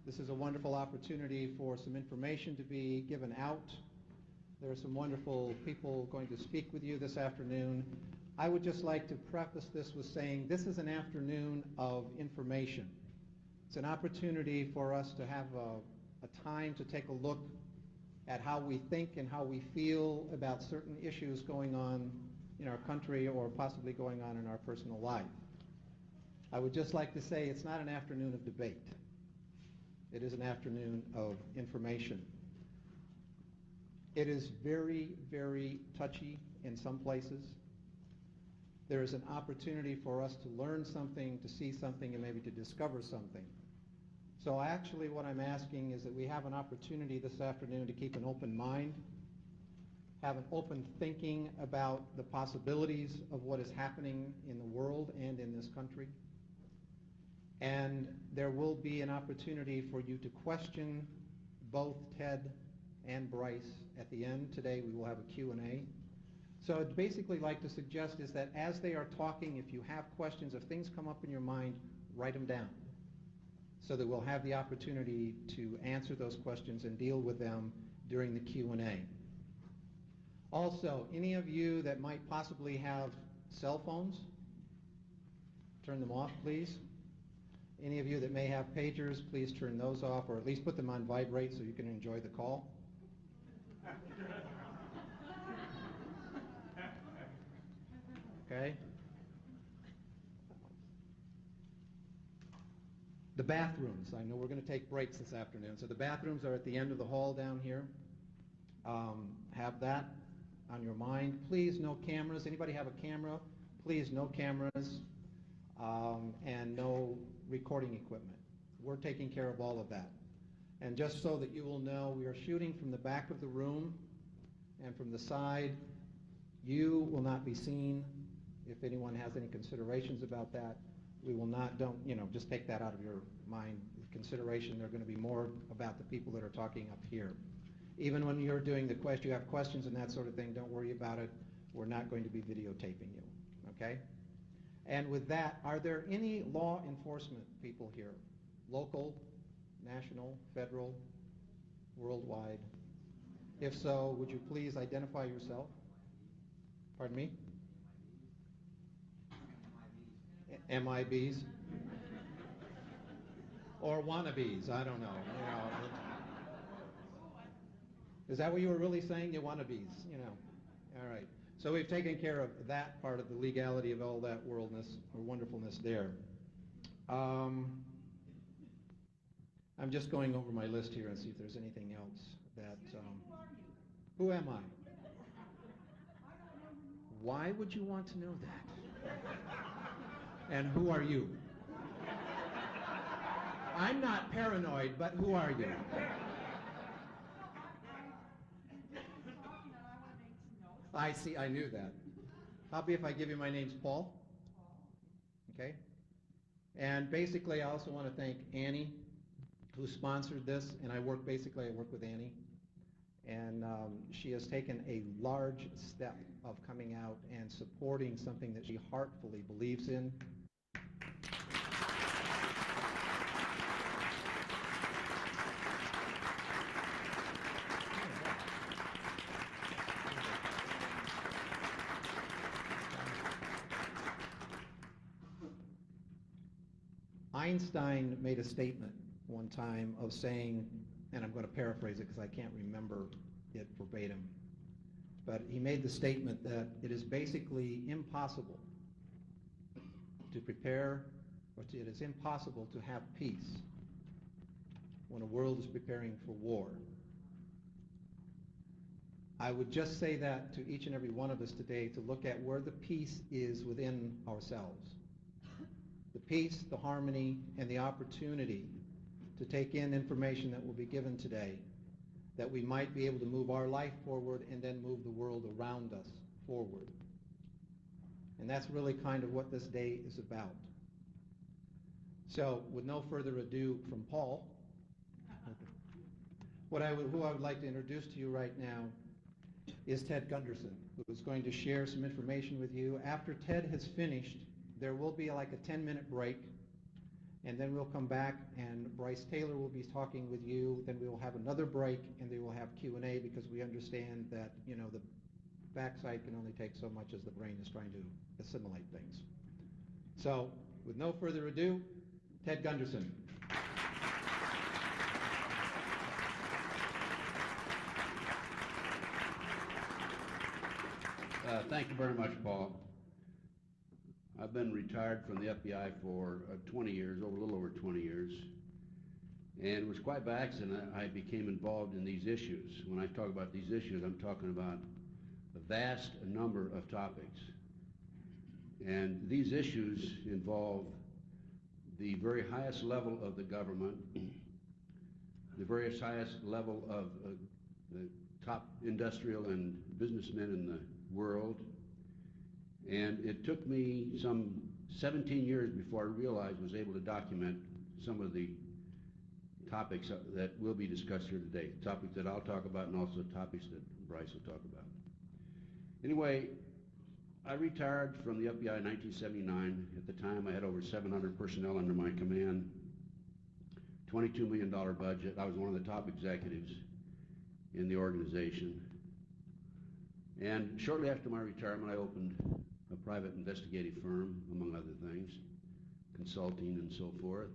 This is a wonderful opportunity for some information to be given out. There are some wonderful people going to speak with you this afternoon. I would just like to preface this with saying this is an afternoon of information. It's an opportunity for us to have a time to take a look at how we think and how we feel about certain issues going on in our country or possibly going on in our personal life. I would just like to say it's not an afternoon of debate. It is an afternoon of information. It is very, very touchy in some places. There is an opportunity for us to learn something, to see something, and maybe to discover something. So actually what I'm asking is that we have an opportunity this afternoon to keep an open mind, have an open thinking about the possibilities of what is happening in the world and in this country. And there will be an opportunity for you to question both Ted and Brice at the end. Today we will have a Q&A. So I'd basically like to suggest is that as they are talking, if you have questions, if things come up in your mind, write them down so that we'll have the opportunity to answer those questions and deal with them during the Q&A. Also, any of you that might possibly have cell phones, turn them off, please. Any of you that may have pagers, please turn those off, or at least put them on vibrate so you can enjoy the call. Okay? The bathrooms. I know we're going to take breaks this afternoon, so the bathrooms are at the end of the hall down here. Have that on your mind. Please, no cameras. Anybody have a camera? Please, no cameras. And no recording equipment. We're taking care of all of that. And just so that you will know, we are shooting from the back of the room and from the side. You will not be seen. If anyone has any considerations about that, we will not, just take that out of your mind. Consideration, they're going to be more about the people that are talking up here. Even when you're doing the question, you have questions and that sort of thing, don't worry about it. We're not going to be videotaping you, okay? And with that, are there any law enforcement people here? Local, national, federal, worldwide? If so, would you please identify yourself? Pardon me? MIBs? Or wannabes, I don't know. Is that what you were really saying? You wannabes, All right. So we've taken care of that part of the legality of all that worldness or wonderfulness there. I'm just going over my list here and see if there's anything else that... who am I? Why would you want to know that? And who are you? I'm not paranoid, but who are you? I see, I knew that. How about if I give you my name's Paul? Okay. And basically I also want to thank Annie, who sponsored this, and I work with Annie. And she has taken a large step of coming out and supporting something that she heartfully believes in. Einstein made a statement one time of saying, and I'm going to paraphrase it because I can't remember it verbatim, but he made the statement that it is basically impossible to prepare, it is impossible to have peace when a world is preparing for war. I would just say that to each and every one of us today to look at where the peace is within ourselves. The peace, the harmony, and the opportunity to take in information that will be given today, that we might be able to move our life forward and then move the world around us forward. And that's really kind of what this day is about. So, with no further ado from Paul, who I would like to introduce to you right now is Ted Gunderson, who is going to share some information with you. After Ted has finished, there will be like a 10-minute break, and then we'll come back and Brice Taylor will be talking with you. Then we will have another break, and they will have Q&A because we understand that, you know, the backside can only take so much as the brain is trying to assimilate things. So, with no further ado, Ted Gunderson. Thank you very much, Paul. I've been retired from the FBI for 20 years, a little over 20 years, and it was quite by accident I became involved in these issues. When I talk about these issues, I'm talking about a vast number of topics, and these issues involve the very highest level of the government, the very highest level of the top industrial and businessmen in the world, and it took me some 17 years before I realized I was able to document some of the topics that will be discussed here today, topics that I'll talk about and also topics that Brice will talk about. Anyway, I retired from the FBI in 1979. At the time, I had over 700 personnel under my command, $22 million budget. I was one of the top executives in the organization. And shortly after my retirement, I opened a private investigative firm, among other things, consulting and so forth.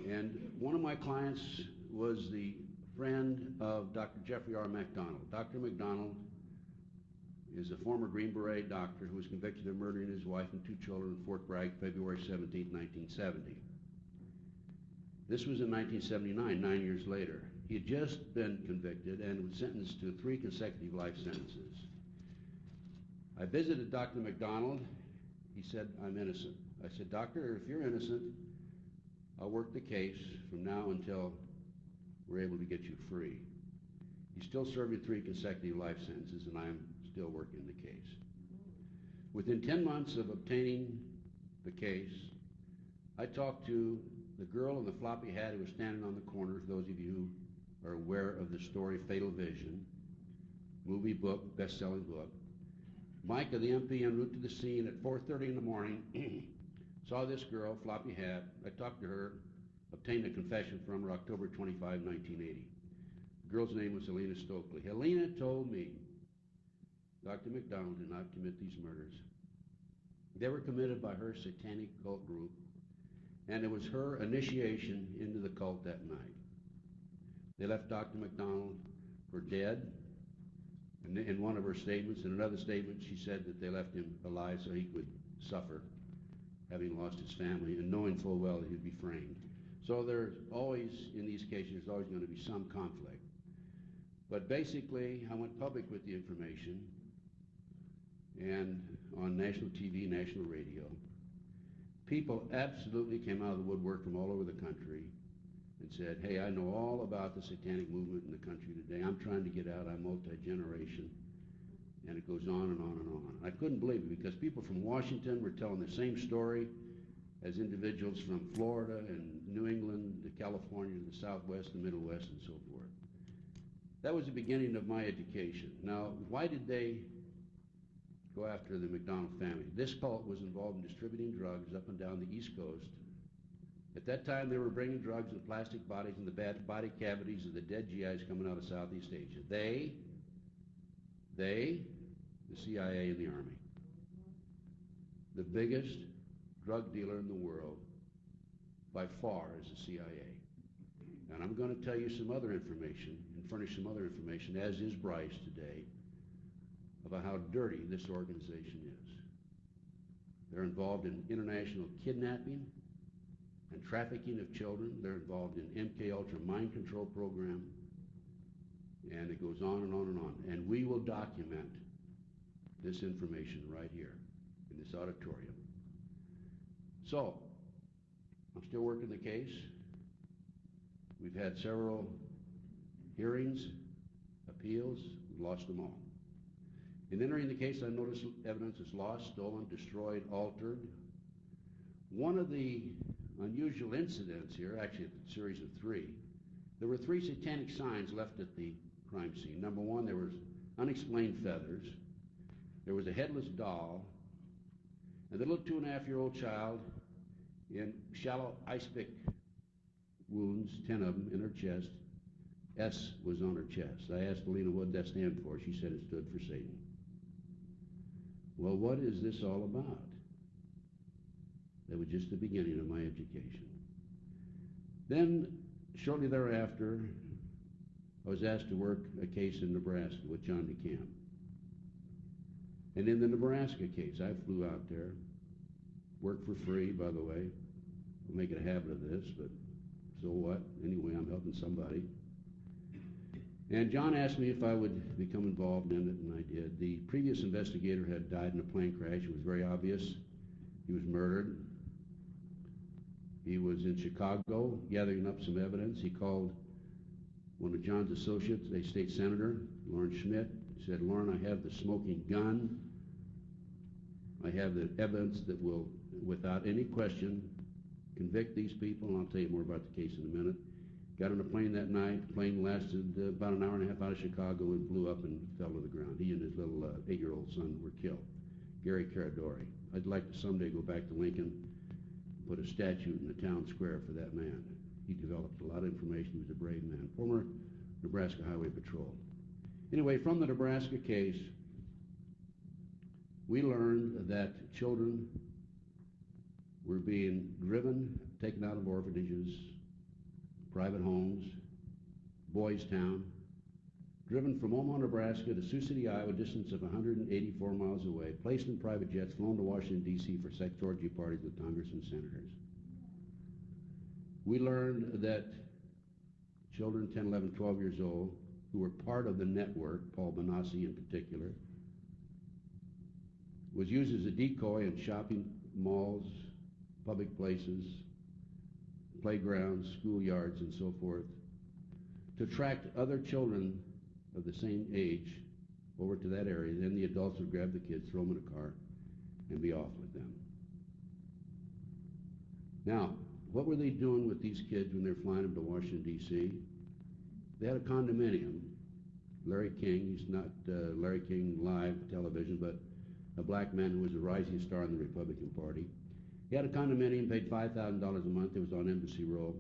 And one of my clients was the friend of Dr. Jeffrey R. MacDonald. Dr. MacDonald is a former Green Beret doctor who was convicted of murdering his wife and 2 children in Fort Bragg, February 17, 1970. This was in 1979, 9 years later. He had just been convicted and was sentenced to 3 consecutive life sentences. I visited Dr. MacDonald. He said, "I'm innocent." I said, "Doctor, if you're innocent, I'll work the case from now until we're able to get you free." He's still serving 3 consecutive life sentences, and I'm still working the case. Within 10 months of obtaining the case, I talked to the girl in the floppy hat who was standing on the corner, for those of you who are aware of the story Fatal Vision, movie, book, best-selling book. Micah, the MP, en route to the scene at 4:30 in the morning, saw this girl, floppy hat. I talked to her, obtained a confession from her October 25, 1980. The girl's name was Helena Stokely. Helena told me Dr. MacDonald did not commit these murders. They were committed by her satanic cult group, and it was her initiation into the cult that night. They left Dr. MacDonald for dead. And in one of her statements, in another statement, she said that they left him alive so he could suffer, having lost his family, and knowing full well that he'd be framed. So there's always, in these cases, there's always going to be some conflict. But basically, I went public with the information, and on national TV, national radio, people absolutely came out of the woodwork from all over the country and said, "Hey, I know all about the satanic movement in the country today. I'm trying to get out. I'm multi-generation." And it goes on and on and on. I couldn't believe it because people from Washington were telling the same story as individuals from Florida and New England to California to the Southwest, the Middle West, and so forth. That was the beginning of my education. Now, why did they go after the MacDonald family? This cult was involved in distributing drugs up and down the East Coast. At that time, they were bringing drugs in plastic bodies in the body cavities of the dead GIs coming out of Southeast Asia. They, the CIA and the Army. The biggest drug dealer in the world, by far, is the CIA. And I'm going to tell you some other information and furnish some other information, as is Brice today, about how dirty this organization is. They're involved in international kidnapping and trafficking of children. They're involved in MK Ultra mind control program, and it goes on and on and on. And we will document this information right here in this auditorium. So, I'm still working the case. We've had several hearings, appeals, we've lost them all. In entering the case, I noticed evidence is lost, stolen, destroyed, altered. One of the unusual incidents here, actually a series of 3, there were 3 satanic signs left at the crime scene. Number 1, there was unexplained feathers. There was a headless doll, and the little 2.5-year-old child in shallow ice pick wounds, 10 of them in her chest. S was on her chest. I asked Alina what that stand for. She said it stood for Satan. Well, what is this all about? That was just the beginning of my education. Then, shortly thereafter, I was asked to work a case in Nebraska with John DeCamp. And in the Nebraska case, I flew out there, worked for free, by the way. I'll make it a habit of this, but so what? Anyway, I'm helping somebody. And John asked me if I would become involved in it, and I did. The previous investigator had died in a plane crash. It was very obvious. He was murdered. He was in Chicago gathering up some evidence. He called one of John's associates, a state senator, Lauren Schmidt. He said, "Lauren, I have the smoking gun. I have the evidence that will, without any question, convict these people," and I'll tell you more about the case in a minute. Got on a plane that night. The plane lasted about an hour and a half out of Chicago and blew up and fell to the ground. He and his little 8-year-old son were killed. Gary Caradori. I'd like to someday go back to Lincoln and put a statue in the town square for that man. He developed a lot of information. He was a brave man. Former Nebraska Highway Patrol. Anyway, from the Nebraska case, we learned that children were being driven, taken out of orphanages, private homes, Boys Town, driven from Omaha, Nebraska to Sioux City, Iowa, a distance of 184 miles away, placed in private jets, flown to Washington, D.C. for sex orgy parties with Congress and senators. We learned that children 10, 11, 12 years old, who were part of the network, Paul Benassi in particular, was used as a decoy in shopping malls, public places, playgrounds, schoolyards, and so forth, to attract other children of the same age over to that area. Then the adults would grab the kids, throw them in a car, and be off with them. Now, what were they doing with these kids when they were flying them to Washington, D.C.? They had a condominium. Larry King, he's not Larry King live television, but a black man who was a rising star in the Republican Party. He had a condominium, paid $5,000 a month. It was on Embassy Row.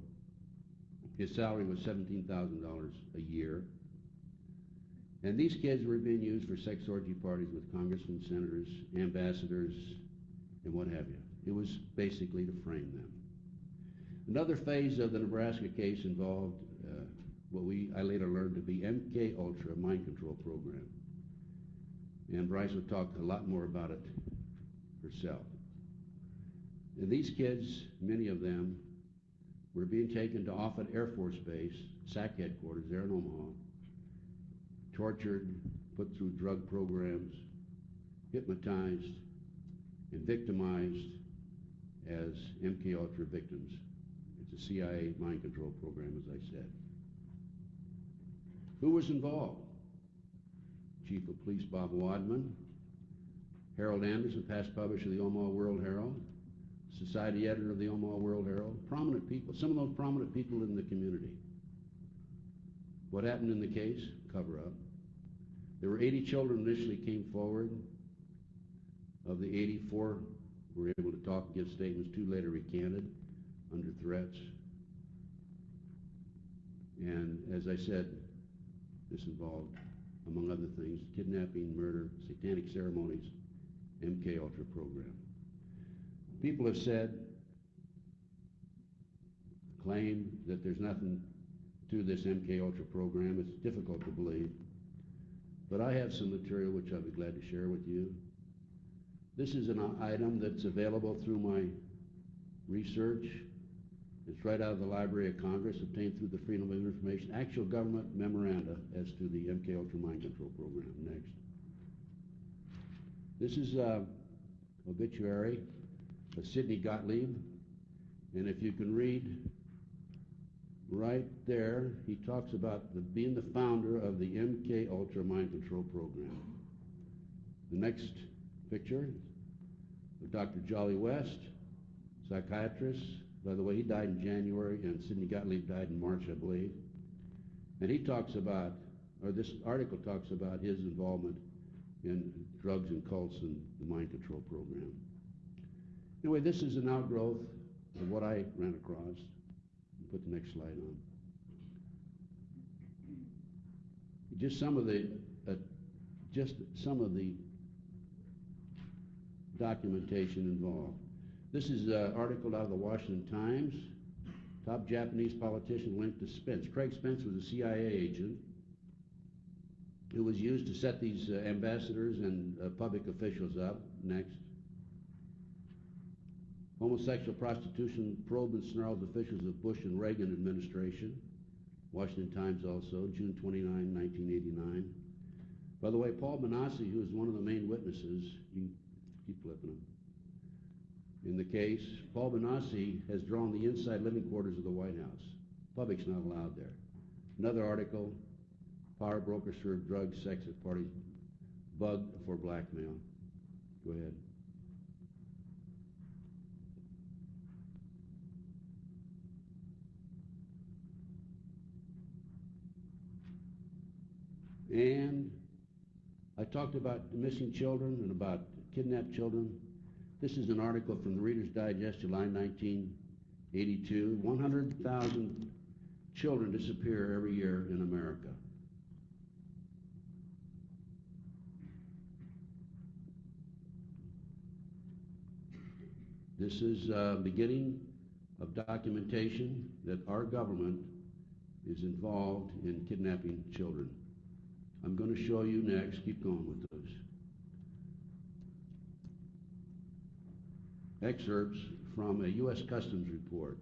His salary was $17,000 a year. And these kids were being used for sex orgy parties with congressmen, senators, ambassadors, and what have you. It was basically to frame them. Another phase of the Nebraska case involved what I later learned to be MK Ultra, a mind control program. And Brice will talk a lot more about it herself. And these kids, many of them, were being taken to Offutt Air Force Base, SAC headquarters there in Omaha, tortured, put through drug programs, hypnotized, and victimized as MK Ultra victims. It's a CIA mind control program, as I said. Who was involved? Chief of Police Bob Wadman, Harold Anderson, past publisher of the Omaha World Herald, society editor of the Omaha World Herald, prominent people, some of those prominent people in the community. What happened in the case? Cover-up. There were 80 children initially came forward. Of the 84 were able to talk and give statements. 2 later recanted under threats. And as I said, this involved, among other things, kidnapping, murder, satanic ceremonies, MK Ultra program. People have said, claimed that there's nothing to this MK Ultra program. It's difficult to believe. But I have some material which I'll be glad to share with you. This is an item that's available through my research. It's right out of the Library of Congress, obtained through the Freedom of Information, actual government memoranda as to the MK Ultra mind control program. Next. This is obituary of Sidney Gottlieb, and if you can read right there, he talks about being the founder of the MK Ultra mind control program. The next picture of Dr. Jolly West, psychiatrist. By the way, he died in January, and Sidney Gottlieb died in March, I believe. And he talks about, or this article talks about his involvement in drugs and cults and the mind control program. Anyway, this is an outgrowth of what I ran across. Put the next slide on. Just some of the documentation involved. This is an article out of the Washington Times. Top Japanese politician linked to Spence. Craig Spence was a CIA agent who was used to set these ambassadors and public officials up. Next. Homosexual prostitution probe and snarls officials of Bush and Reagan administration. Washington Times also, June 29, 1989. By the way, Paul Benassi, who is one of the main witnesses, you can keep flipping them, in the case, Paul Benassi has drawn the inside living quarters of the White House. Public's not allowed there. Another article, power brokers serve drugs, sex at parties, bug for blackmail. Go ahead. And I talked about missing children and about kidnapped children. This is an article from the Reader's Digest, July 1982. 100,000 children disappear every year in America. This is beginning of documentation that our government is involved in kidnapping children. I'm going to show you next. Keep going with those. Excerpts from a U.S. Customs report.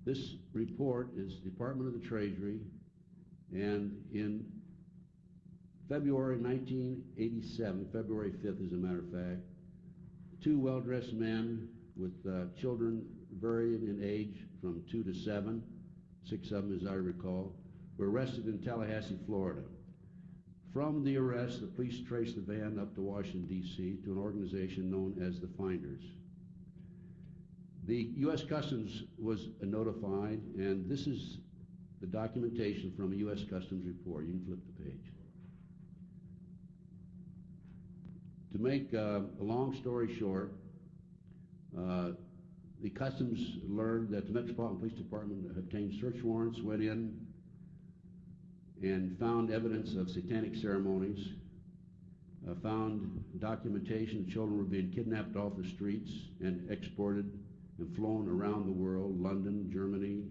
This report is Department of the Treasury, and in February 1987, February 5th as a matter of fact, two well-dressed men with children varying in age from 2 to 7, 6 of them as I recall, were arrested in Tallahassee, Florida. From the arrest, the police traced the van up to Washington, D.C. to an organization known as the Finders. The U.S. Customs was notified, and this is the documentation from a U.S. Customs report. You can flip the page. To make a long story short, the Customs learned that the Metropolitan Police Department obtained search warrants, went in, and found evidence of satanic ceremonies, found documentation that children were being kidnapped off the streets and exported and flown around the world, London, Germany,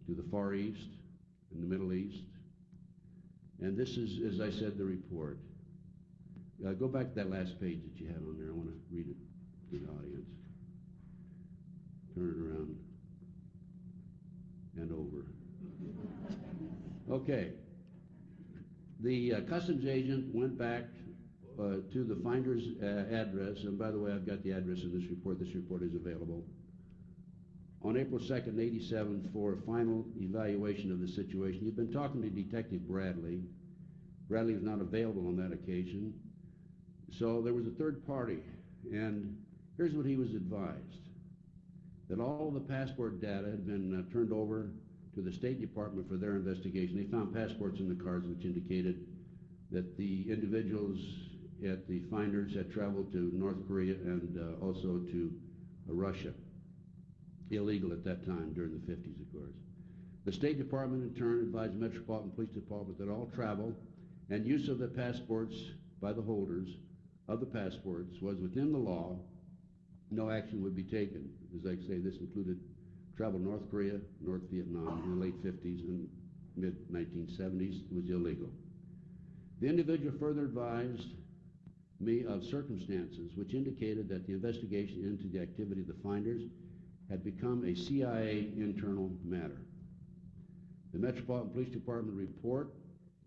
to the Far East and the Middle East. And this is, as I said, the report. Go back to that last page that you had on there. I want to read it to the audience. Turn it around and over. Okay. The customs agent went back to the finder's address, and by the way, I've got the address in this report. This report is available. On April 2nd, 87, for a final evaluation of the situation. You've been talking to Detective Bradley. Bradley was not available on that occasion. So there was a third party, and here's what he was advised. That all of the passport data had been turned over to the State Department for their investigation. They found passports in the cars which indicated that the individuals at the Finders had traveled to North Korea and also to Russia. Illegal at that time, during the 50s, of course. The State Department, in turn, advised the Metropolitan Police Department that all travel and use of the passports by the holders of the passports was within the law. No action would be taken. As I say, this included travel to North Korea, North Vietnam in the late 50s and mid-1970s. It was illegal. The individual further advised me of circumstances which indicated that the investigation into the activity of the Finders had become a CIA internal matter. The Metropolitan Police Department report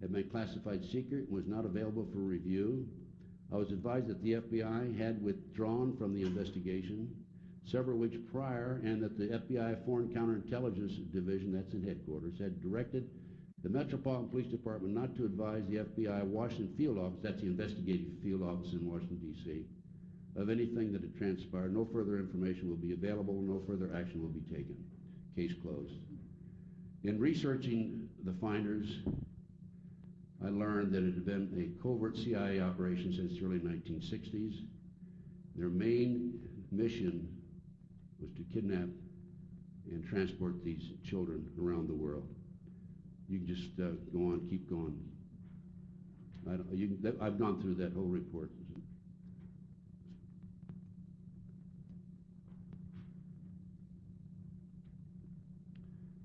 had been classified secret and was not available for review. I was advised that the FBI had withdrawn from the investigation several weeks prior, and that the FBI Foreign Counterintelligence Division, that's in headquarters, had directed the Metropolitan Police Department not to advise the FBI Washington Field Office, that's the investigative field office in Washington, D.C., of anything that had transpired. No further information will be available, no further action will be taken. Case closed. In researching the Finders, I learned that it had been a covert CIA operation since the early 1960s. Their main mission kidnap and transport these children around the world. You can just go on, keep going. I've gone through that whole report.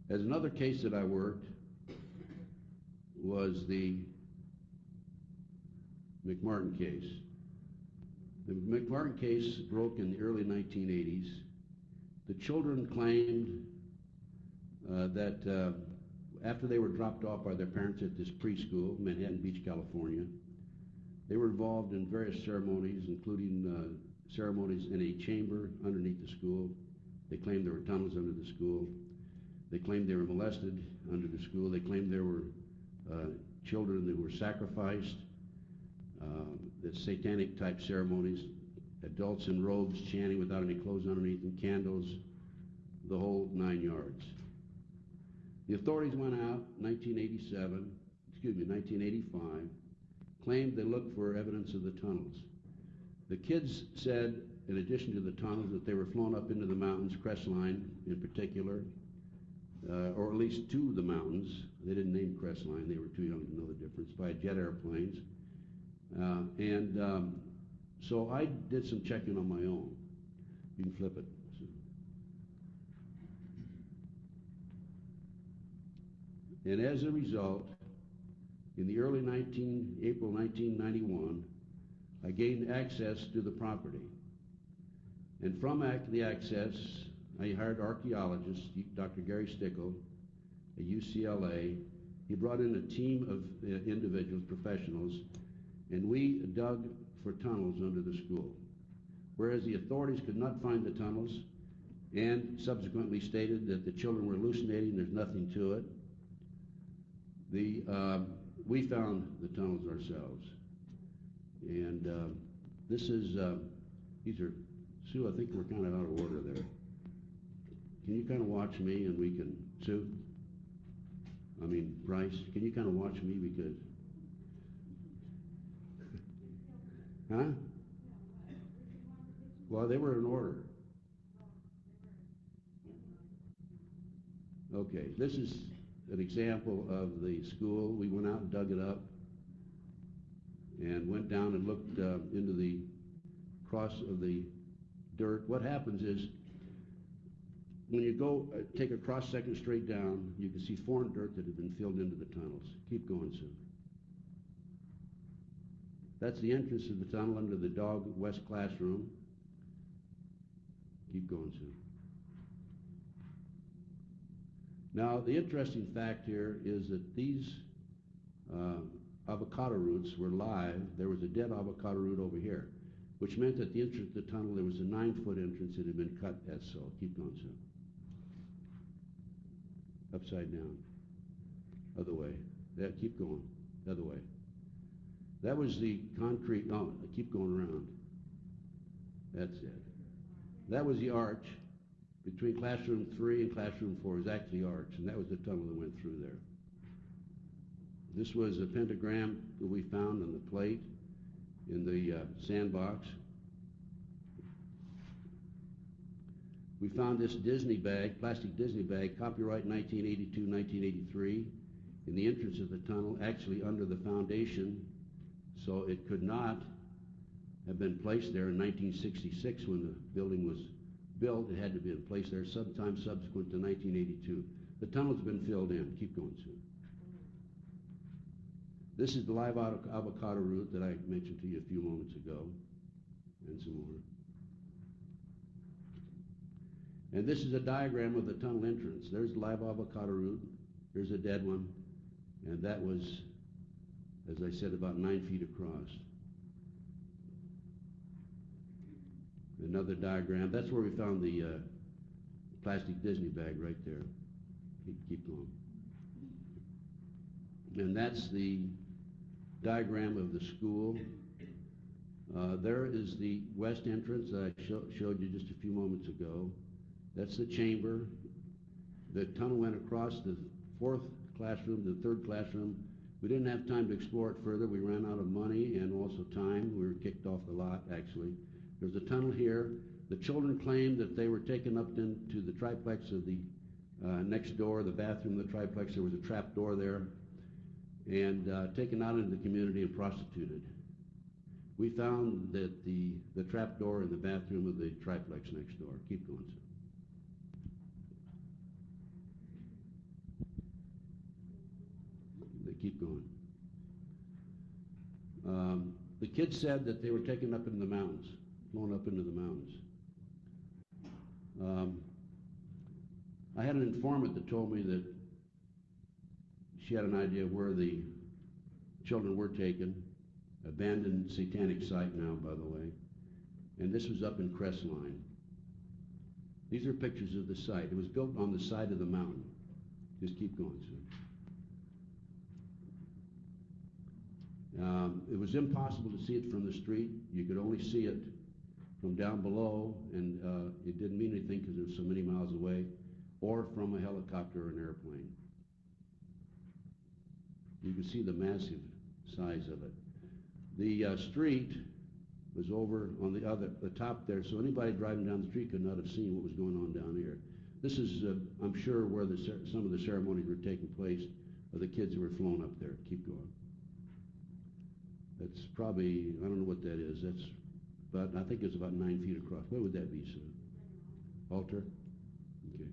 As another case that I worked was the McMartin case. The McMartin case broke in the early 1980s. The children claimed that after they were dropped off by their parents at this preschool, Manhattan Beach, California, they were involved in various ceremonies, including ceremonies in a chamber underneath the school. They claimed there were tunnels under the school. They claimed they were molested under the school. They claimed there were children that were sacrificed, the satanic type ceremonies, adults in robes chanting without any clothes underneath and candles, the whole 9 yards. The authorities went out in 1985, claimed they looked for evidence of the tunnels. The kids said, in addition to the tunnels, that they were flown up into the mountains, Crestline in particular, or at least to the mountains. They didn't name Crestline, they were too young to know the difference, by jet airplanes. So I did some checking on my own. You can flip it. And as a result, in the early April 1991, I gained access to the property. And from the access, I hired archaeologist, Dr. Gary Stickle, at UCLA. He brought in a team of individuals, professionals, and we dug for tunnels under the school. Whereas the authorities could not find the tunnels and subsequently stated that the children were hallucinating, there's nothing to it, we found the tunnels ourselves. And these are, Sue, I think we're kind of out of order there. Can you kind of watch me and we can, Brice, can you kind of watch me because, huh? Well, they were in order. Okay, this is an example of the school. We went out and dug it up and went down and looked into the cross of the dirt. What happens is when you go take a cross section straight down, you can see foreign dirt that had been filled into the tunnels. Keep going, Sue. That's the entrance of the tunnel under the Dog West classroom. Keep going, Sue. Now, the interesting fact here is that these avocado roots were live. There was a dead avocado root over here, which meant that the entrance to the tunnel, there was a 9-foot entrance that had been cut as so. Keep going, Sue. Upside down. Other way. Yeah, keep going. The other way. That was the concrete, keep going around. That's it. That was the arch between classroom 3 and classroom 4. It was actually arch, and that was the tunnel that went through there. This was a pentagram that we found on the plate in the sandbox. We found this Disney bag, plastic Disney bag, copyright 1982, 1983, in the entrance of the tunnel, actually under the foundation, so it could not have been placed there in 1966 when the building was built. It had to be in place there sometime subsequent to 1982. The tunnel's been filled in. Keep going, Sue. This is the live avocado root that I mentioned to you a few moments ago, and some more. And this is a diagram of the tunnel entrance. There's the live avocado root. Here's a dead one. And that was, as I said, about 9 feet across. Another diagram. That's where we found the plastic Disney bag right there. Keep going. And that's the diagram of the school. There is the west entrance that I showed you just a few moments ago. That's the chamber. The tunnel went across the 4th classroom to the 3rd classroom. We didn't have time to explore it further. We ran out of money and also time. We were kicked off the lot, actually. There's a tunnel here. The children claimed that they were taken up into the triplex of the next door, the bathroom of the triplex. There was a trap door there, and taken out into the community and prostituted. We found that the trap door in the bathroom of the triplex next door. Keep going, sir. They keep going. The kids said that they were taken up into the mountains, flown up into the mountains. I had an informant that told me that she had an idea where the children were taken. Abandoned satanic site now, by the way. And this was up in Crestline. These are pictures of the site. It was built on the side of the mountain. Just keep going, sir. It was impossible to see it from the street. You could only see it from down below, and it didn't mean anything because it was so many miles away, or from a helicopter or an airplane. You can see the massive size of it. The street was over on the top there, so anybody driving down the street could not have seen what was going on down here. This is, I'm sure, where some of the ceremonies were taking place of the kids who were flown up there. Keep going. That's probably, I don't know what that is. That's, but I think it's about 9 feet across. What would that be, sir? Altar? Okay.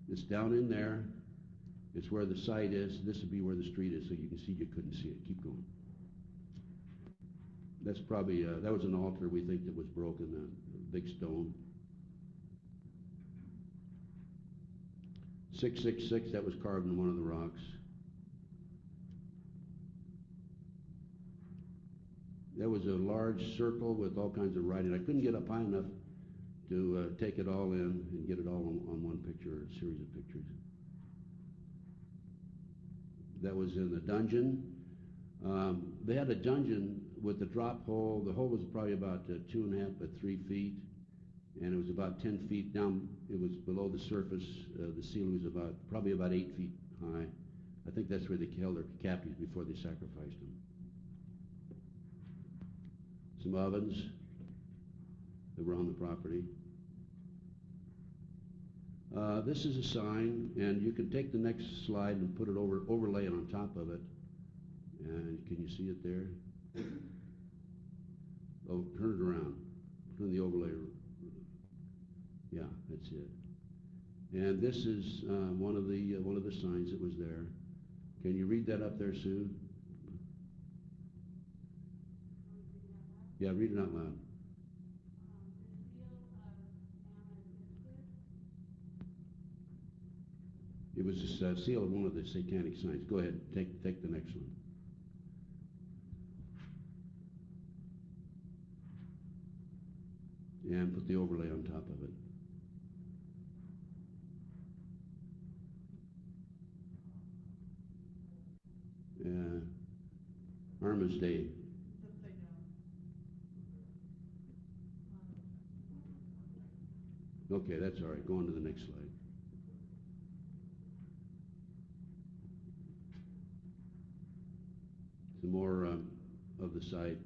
It's down in there. It's where the site is. This would be where the street is, so you can see you couldn't see it. Keep going. That's probably, that was an altar we think that was broken, a big stone. 666, that was carved in one of the rocks. That was a large circle with all kinds of writing. I couldn't get up high enough to take it all in and get it all on one picture, or a series of pictures. That was in the dungeon. They had a dungeon with a drop hole. The hole was probably about 2.5 by 3 feet, and it was about 10 feet down. It was below the surface. The ceiling was probably about 8 feet high. I think that's where they held their captives before they sacrificed them. Some ovens that were on the property. This is a sign, and you can take the next slide and put it overlay it on top of it. And can you see it there? Oh, turn it around. Turn the overlay. Yeah, that's it. And this is one of the signs that was there. Can you read that up there, Sue? Yeah, read it out loud. It was a seal of one of the satanic signs. Go ahead, take the next one. And put the overlay on top of it. Armistice Day. Okay, that's all right. Go on to the next slide. Some more of the site.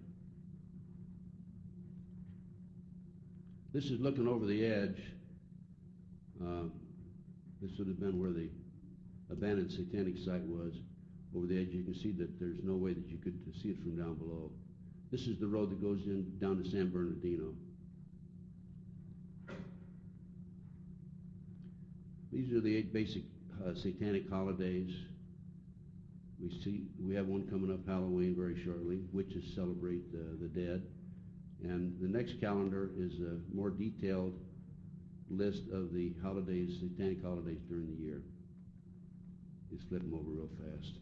This is looking over the edge. This would have been where the abandoned satanic site was. Over the edge, you can see that there's no way that you could see it from down below. This is the road that goes down to San Bernardino. These are the 8 basic satanic holidays. We have one coming up, Halloween, very shortly. Witches celebrate the dead. And the next calendar is a more detailed list of the holidays, satanic holidays during the year. Just flip them over real fast.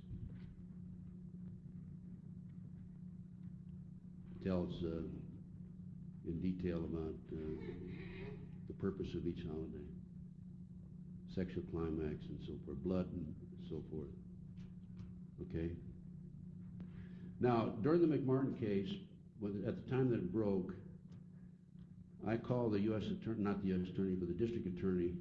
Tells in detail about the purpose of each holiday. Sexual climax and so forth, blood and so forth. Okay? Now, during the McMartin case, at the time that it broke, I called the U.S. attorney, not the U.S. attorney, but the district attorney,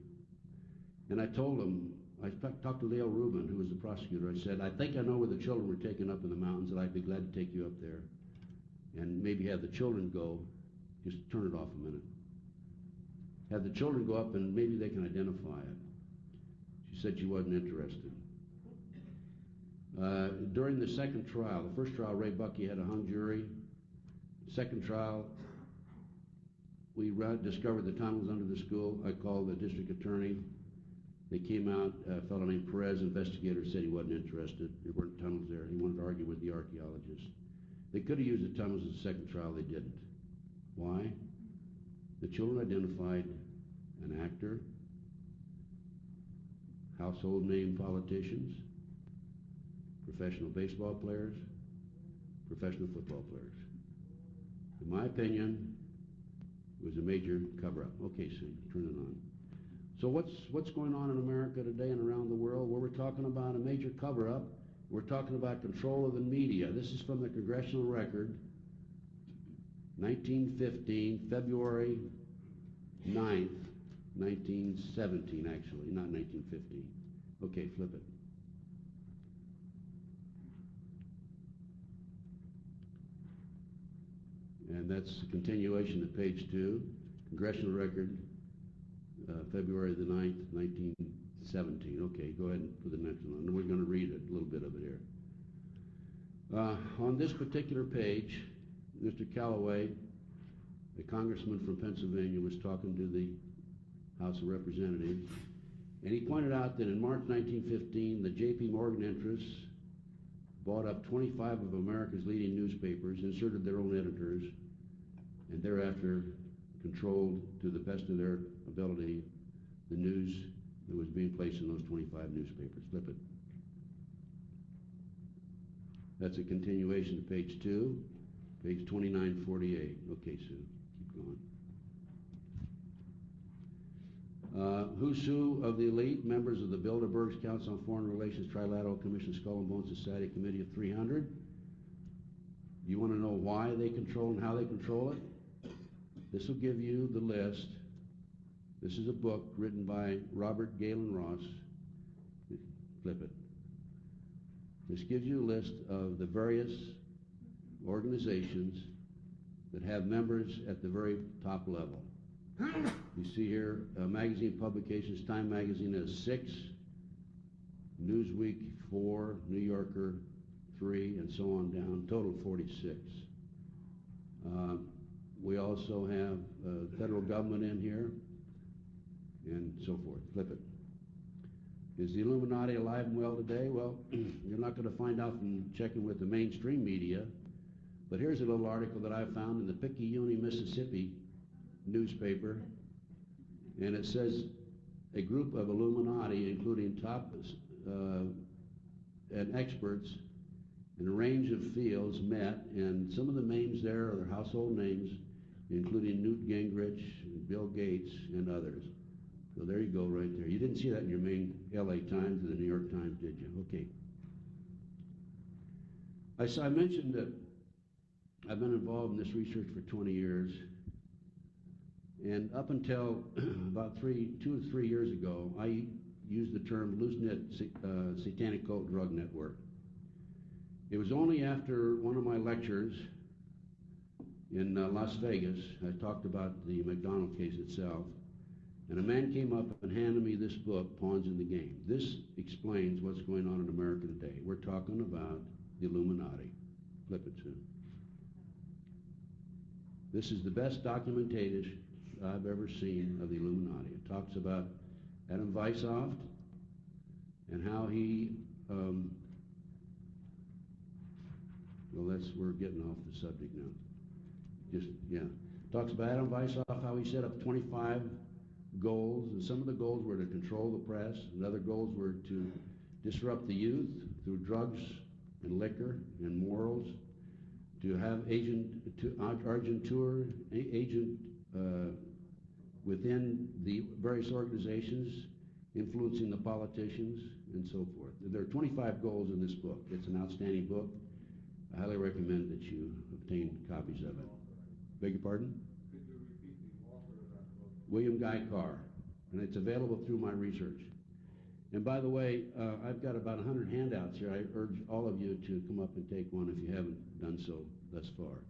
and I told him, I talked to Leo Rubin, who was the prosecutor. I said, I think I know where the children were taken up in the mountains, and I'd be glad to take you up there and maybe have the children go. Just turn it off a minute. Have the children go up and maybe they can identify it. She said she wasn't interested. During the second trial, the first trial, Ray Buckey had a hung jury. Second trial, we discovered the tunnels under the school. I called the district attorney. They came out, a fellow named Perez, investigator, said he wasn't interested. There weren't tunnels there. He wanted to argue with the archaeologists. They could have used the tunnels in the second trial. They didn't. Why? The children identified an actor, household name politicians, professional baseball players, professional football players. In my opinion, it was a major cover-up. Okay, Sue, turn it on. So what's going on in America today and around the world? Well, we're talking about a major cover-up. We're talking about control of the media. This is from the Congressional Record, 1915, February 9th, 1917, actually, not 1915. Okay, flip it. And that's a continuation of page 2, Congressional Record, February the 9th, 1917. Okay, go ahead and put the next one on. We're going to read a little bit of it here. On this particular page, Mr. Callaway, a congressman from Pennsylvania, was talking to the House of Representatives, and he pointed out that in March 1915, the J.P. Morgan interests bought up 25 of America's leading newspapers, inserted their own editors, and thereafter controlled, to the best of their ability, the news that was being placed in those 25 newspapers. Flip it. That's a continuation of page 2, page 2948. Okay, Sue, keep going. Who's who of the elite, members of the Bilderberg's Council on Foreign Relations, Trilateral Commission, Skull and Bones Society Committee of 300. You want to know why they control and how they control it? This will give you the list. This is a book written by Robert Galen Ross. Flip it. This gives you a list of the various organizations that have members at the very top level. You see here, magazine publications, Time Magazine has 6, Newsweek 4, New Yorker 3, and so on down, total 46. We also have federal government in here, and so forth. Flip it. Is the Illuminati alive and well today? Well, you're not going to find out from checking with the mainstream media, but here's a little article that I found in the Picayune, Mississippi newspaper, and it says a group of Illuminati, including top and experts in a range of fields, met, and some of the names there are household names, including Newt Gingrich, Bill Gates, and others. So there you go right there. You didn't see that in your main LA Times or the New York Times, did you? Okay. I mentioned that I've been involved in this research for 20 years, and up until about 2 to 3 years ago, I used the term loose-knit satanic cult drug network. It was only after one of my lectures in Las Vegas, I talked about the McDonald case itself, and a man came up and handed me this book, Pawns in the Game. This explains what's going on in America today. We're talking about the Illuminati. Flip it to. This is the best documentation I've ever seen of the Illuminati. It talks about Adam Weishaupt and how he, we're getting off the subject now. Talks about Adam Weishaupt, how he set up 25 goals, and some of the goals were to control the press, and other goals were to disrupt the youth through drugs and liquor and morals, to have agent within the various organizations, influencing the politicians, and so forth. There are 25 goals in this book. It's an outstanding book. I highly recommend that you obtain copies of it. Beg your pardon? Could you repeat the author of that book? William Guy Carr, and it's available through my research. And by the way, I've got about 100 handouts here. I urge all of you to come up and take one if you haven't done so thus far.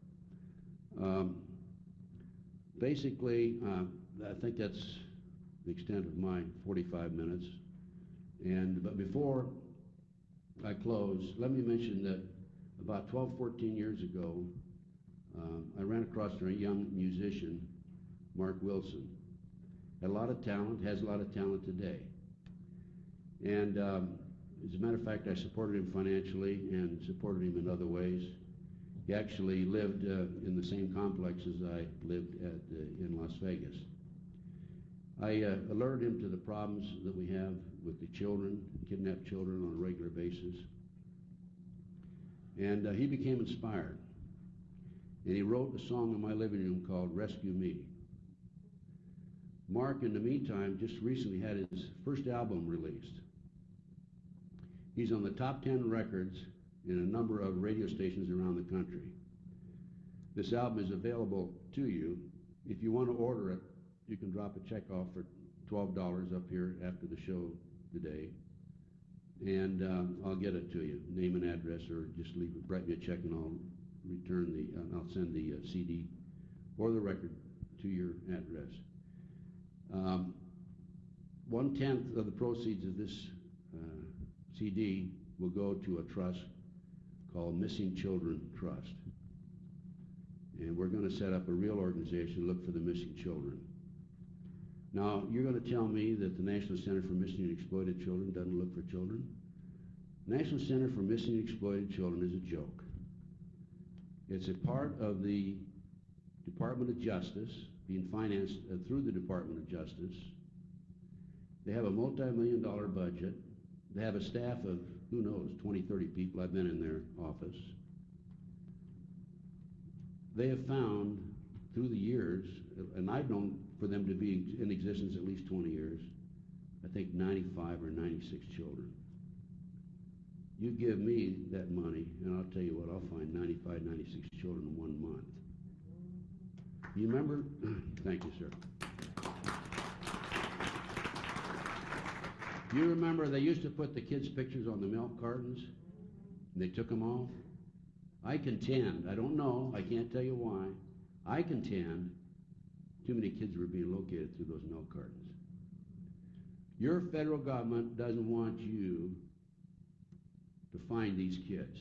Basically, I think that's the extent of my 45 minutes. But before I close, let me mention that about 12, 14 years ago, I ran across a young musician, Mark Wilson. Had a lot of talent, has a lot of talent today. And as a matter of fact, I supported him financially and supported him in other ways. He actually lived in the same complex as I lived in Las Vegas. I alerted him to the problems that we have with the children, kidnapped children on a regular basis. And he became inspired. And he wrote a song in my living room called Rescue Me. Mark, in the meantime, just recently had his first album released. He's on the top 10 records in a number of radio stations around the country. This album is available to you. If you want to order it, you can drop a check off for $12 up here after the show today. And I'll get it to you, name and address, or just write me a check and I'll send the CD or the record to your address. 1/10 of the proceeds of this CD will go to a trust called Missing Children Trust. And we're going to set up a real organization to look for the missing children. Now, you're going to tell me that the National Center for Missing and Exploited Children doesn't look for children? National Center for Missing and Exploited Children is a joke. It's a part of the Department of Justice, being financed through the Department of Justice. They have a multi-million-dollar budget. They have a staff of, who knows, 20, 30 people. I've been in their office. They have found through the years, and I've known for them to be in existence at least 20 years, I think 95 or 96 children. You give me that money, and I'll tell you what, I'll find 95, 96 children in 1 month. You remember? Thank you, sir. You remember they used to put the kids' pictures on the milk cartons, and they took them off? I contend, I don't know, I can't tell you why, I contend too many kids were being located through those milk cartons. Your federal government doesn't want you to find these kids,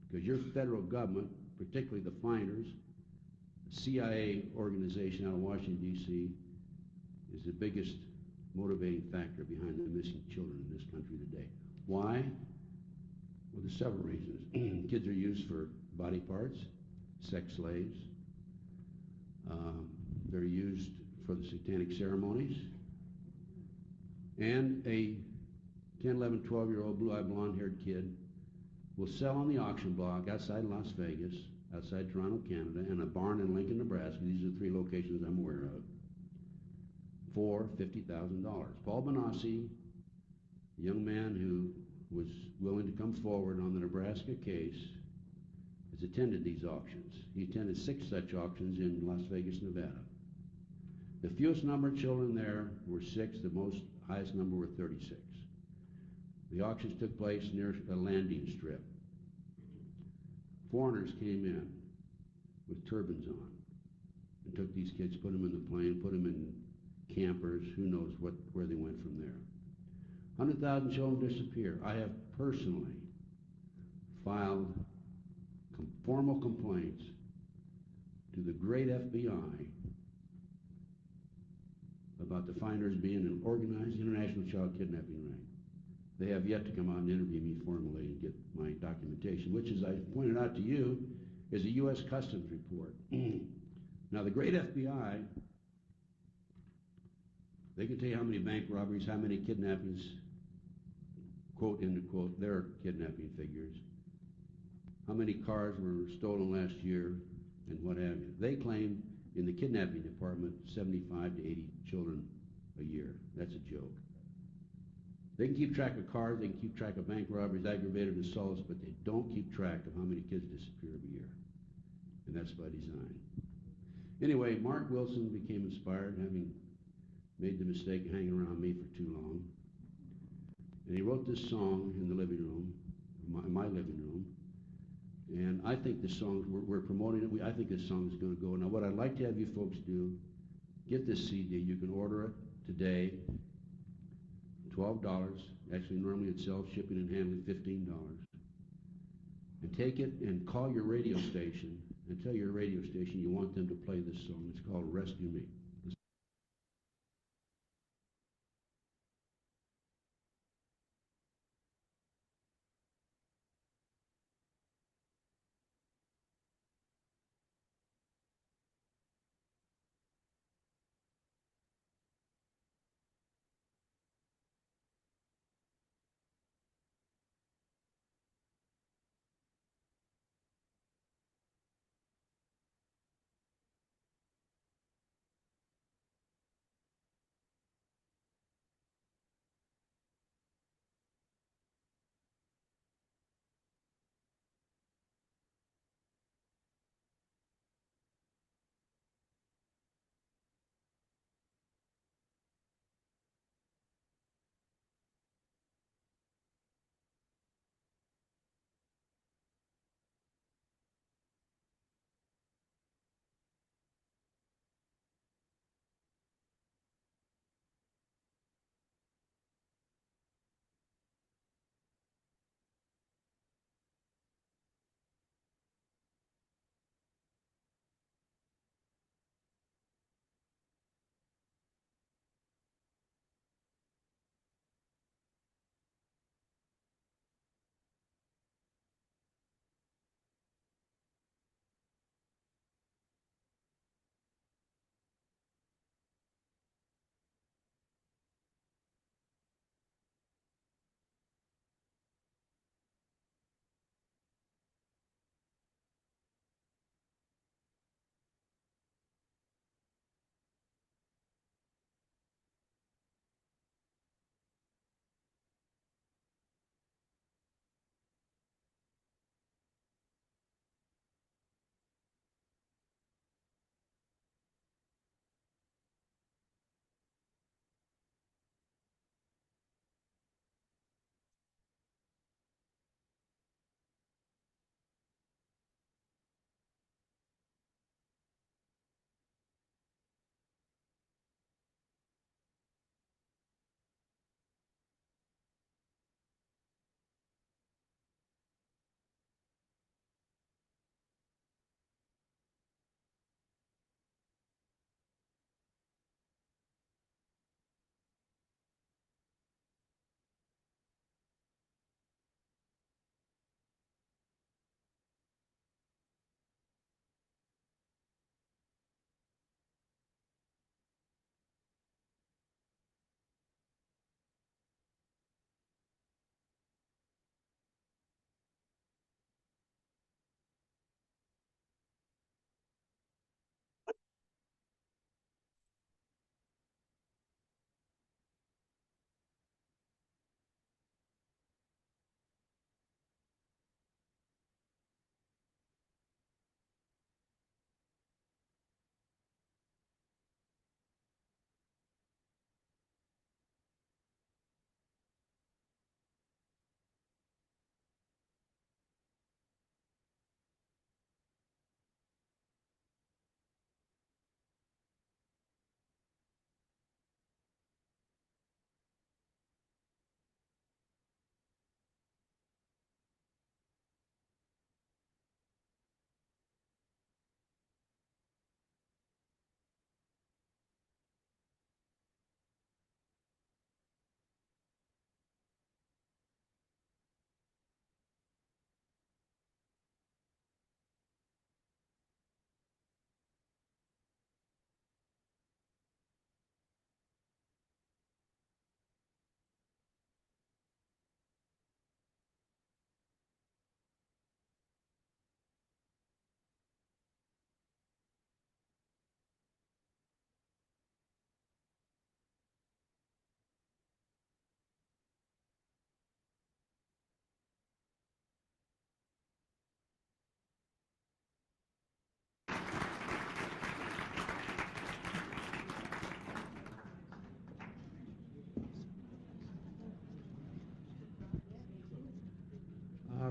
because your federal government, particularly the finders, the CIA organization out of Washington, D.C., is the biggest motivating factor behind the missing children in this country today. Why? Well, there's several reasons. Kids are used for body parts, sex slaves. They're used for the satanic ceremonies. And a 10, 11, 12-year-old blue-eyed, blonde-haired kid will sell on the auction block outside Las Vegas, outside Toronto, Canada, and a barn in Lincoln, Nebraska. These are the 3 locations I'm aware of, for $50,000. Paul Benassi, a young man who was willing to come forward on the Nebraska case, has attended these auctions. He attended 6 such auctions in Las Vegas, Nevada. The fewest number of children there were 6. The highest number were 36. The auctions took place near a landing strip. Foreigners came in with turbans on and took these kids, put them in the plane, put them in campers, who knows where they went from there. 100,000 children disappear. I have personally filed formal complaints to the great FBI about the finders being an organized international child kidnapping ring. They have yet to come out and interview me formally and get my documentation, which, as I pointed out to you, is a U.S. Customs report. Now, the great FBI, they can tell you how many bank robberies, how many kidnappings, quote, end of quote, their kidnapping figures, how many cars were stolen last year, and what have you. They claim in the kidnapping department 75 to 80 children a year. That's a joke. They can keep track of cars, they can keep track of bank robberies, aggravated assaults, but they don't keep track of how many kids disappear every year. And that's by design. Anyway, Mark Wilson became inspired, having made the mistake of hanging around me for too long. And he wrote this song in the living room, my living room. And I think this song, we're promoting it. I think this song is going to go. Now, what I'd like to have you folks do, get this CD. You can order it today, $12. Actually, normally it sells shipping and handling $15. And take it and call your radio station and tell your radio station you want them to play this song. It's called Rescue Me.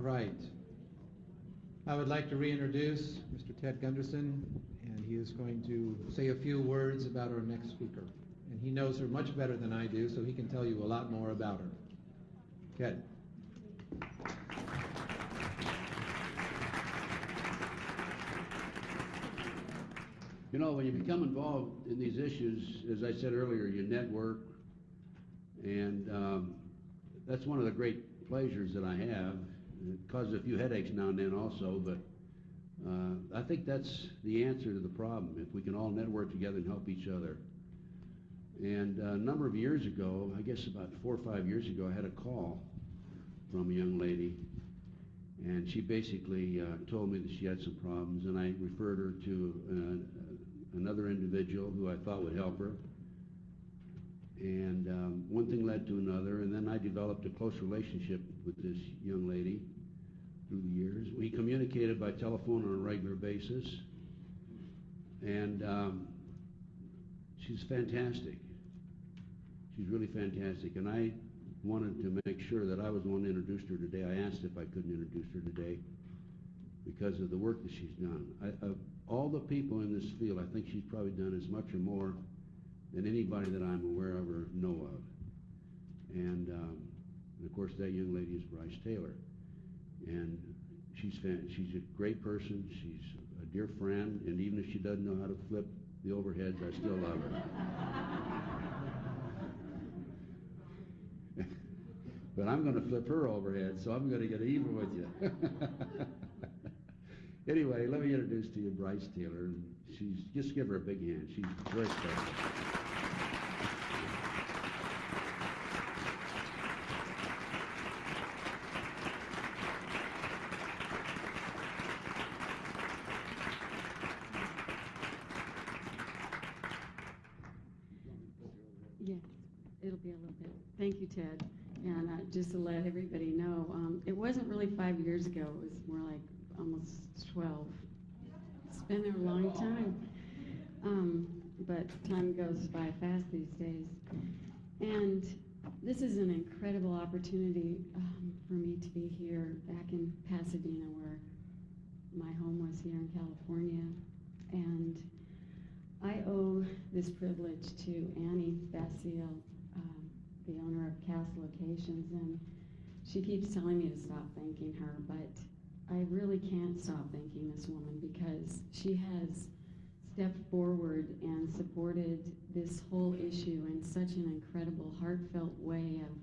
right. I would like to reintroduce Mr. Ted Gunderson, and he is going to say a few words about our next speaker. And he knows her much better than I do, so he can tell you a lot more about her. Ted. You know, when you become involved in these issues, as I said earlier, you network, and that's one of the great pleasures that I have. It causes a few headaches now and then also, but I think that's the answer to the problem, if we can all network together and help each other. And a number of years ago, I guess about 4 or 5 years ago, I had a call from a young lady, and she basically told me that she had some problems, and I referred her to another individual who I thought would help her. And one thing led to another, and then I developed a close relationship with this young lady through the years. We communicated by telephone on a regular basis, and she's fantastic. She's really fantastic, and I wanted to make sure that I was the one that introduced her today. I asked if I couldn't introduce her today because of the work that she's done. Of all the people in this field, I think she's probably done as much or more than anybody that I'm aware of or know of. And of course, that young lady is Brice Taylor. And she's a great person. She's a dear friend. And even if she doesn't know how to flip the overheads, I still love her. But I'm going to flip her overhead, so I'm going to get even with you. Anyway, let me introduce to you Brice Taylor. Just give her a big hand. She's very special. Yes, it'll be a little bit. Thank you, Ted. And just to let everybody know, it wasn't really 5 years ago. It was more like almost 12. It's been a long time. But time goes by fast these days. And this is an incredible opportunity for me to be here back in Pasadena, where my home was here in California. And I owe this privilege to Annie Basile, the owner of Cast Locations, and she keeps telling me to stop thanking her, but I really can't stop thanking this woman because she has stepped forward and supported this whole issue in such an incredible, heartfelt way of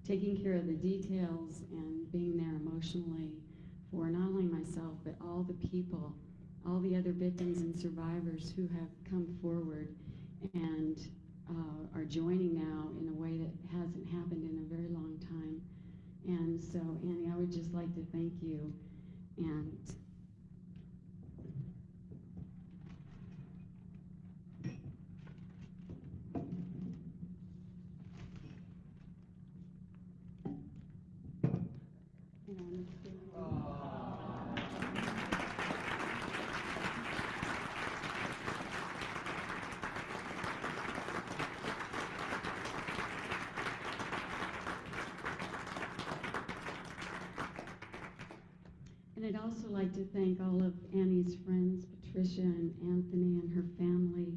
taking care of the details and being there emotionally for not only myself, but all the people, all the other victims and survivors who have come forward and are joining now in a way that hasn't happened in a very long time. And so, Annie, I would just like to thank you. And And I'd also like to thank all of Annie's friends, Patricia and Anthony and her family,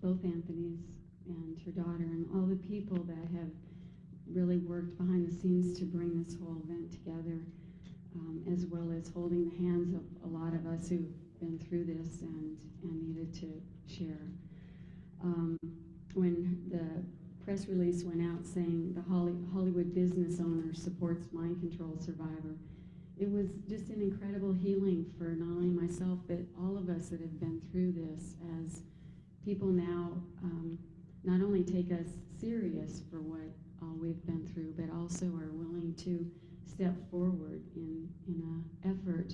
both Anthony's and her daughter, and all the people that have really worked behind the scenes to bring this whole event together, as well as holding the hands of a lot of us who've been through this and needed to share. When the press release went out saying the Hollywood business owner supports mind control survivor, it was just an incredible healing for not only myself, but all of us that have been through this, as people now not only take us serious for what all we've been through, but also are willing to step forward in an effort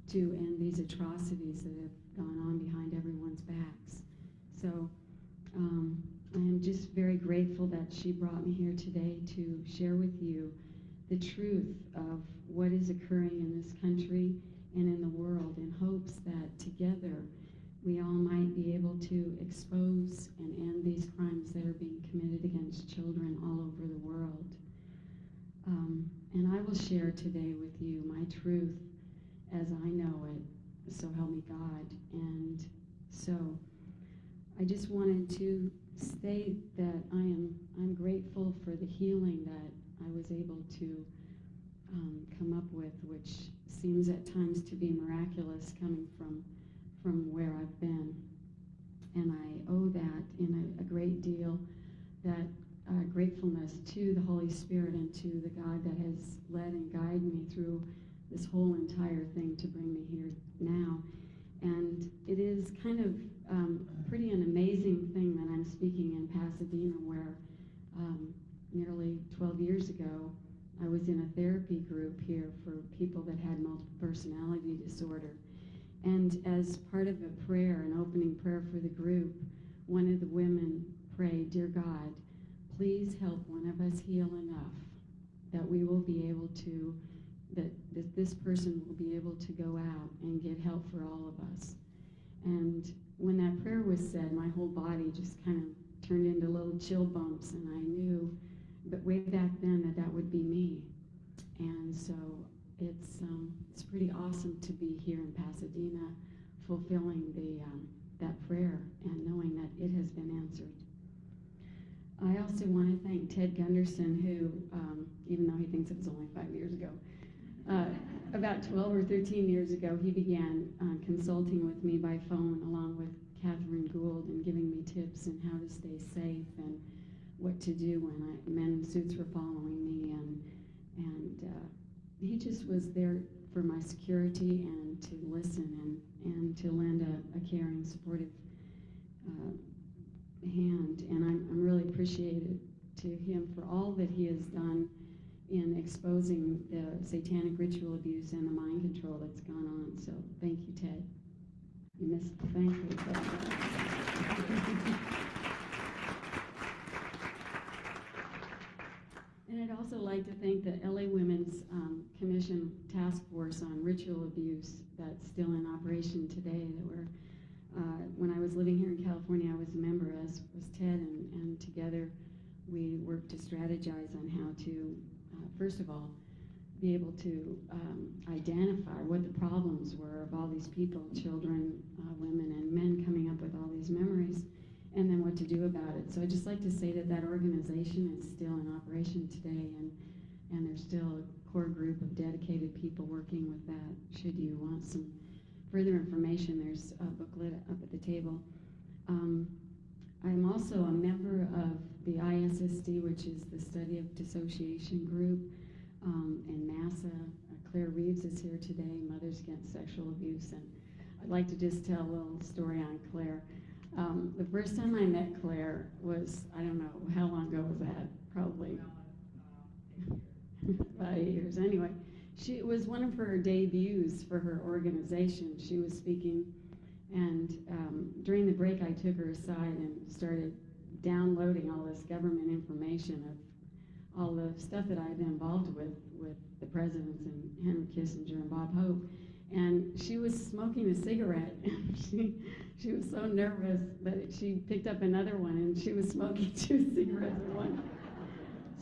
to end these atrocities that have gone on behind everyone's backs. So I am just very grateful that she brought me here today to share with you the truth of what is occurring in this country and in the world, in hopes that together we all might be able to expose and end these crimes that are being committed against children all over the world. And I will share today with you my truth as I know it, so help me God. And so I just wanted to state that I'm grateful for the healing that I was able to come up with, which seems at times to be miraculous coming from where I've been. And I owe that in a great deal, that gratefulness to the Holy Spirit and to the God that has led and guided me through this whole entire thing to bring me here now. And it is kind of pretty an amazing thing that I'm speaking in Pasadena, where nearly 12 years ago, I was in a therapy group here for people that had multiple personality disorder. And as part of a prayer, an opening prayer for the group, one of the women prayed, "Dear God, please help one of us heal enough that we will be able to, that this person will be able to go out and get help for all of us." And when that prayer was said, my whole body just kind of turned into little chill bumps, and I knew, but way back then, that would be me. And so it's pretty awesome to be here in Pasadena, fulfilling that prayer and knowing that it has been answered. I also want to thank Ted Gunderson, who, even though he thinks it was only 5 years ago, about 12 or 13 years ago, he began consulting with me by phone along with Catherine Gould and giving me tips on how to stay safe and what to do when men in suits were following me. And he just was there for my security and to listen and to lend a caring, supportive hand. And I'm really appreciative to him for all that he has done in exposing the satanic ritual abuse and the mind control that's gone on. So thank you, Ted. You missed the thank you. And I'd also like to thank the LA Women's Commission Task Force on Ritual Abuse that's still in operation today. That were, when I was living here in California, I was a member, as was Ted, and together we worked to strategize on how to, first of all, be able to identify what the problems were of all these people, children, women, and men coming up with all these memories, and then what to do about it. So I'd just like to say that that organization is still in operation today, and there's still a core group of dedicated people working with that. Should you want some further information, there's a booklet up at the table. I'm also a member of the ISSD, which is the Study of Dissociation Group, and NASA. Claire Reeves is here today, Mothers Against Sexual Abuse, and I'd like to just tell a little story on Claire. The first time I met Claire was, I don't know, how long ago was that? Probably about 8 years. Anyway, it was one of her debuts for her organization. She was speaking, and during the break I took her aside and started downloading all this government information of all the stuff that I've been involved with the presidents and Henry Kissinger and Bob Hope. And she was smoking a cigarette, and she was so nervous that she picked up another one, and she was smoking 2 cigarettes at once.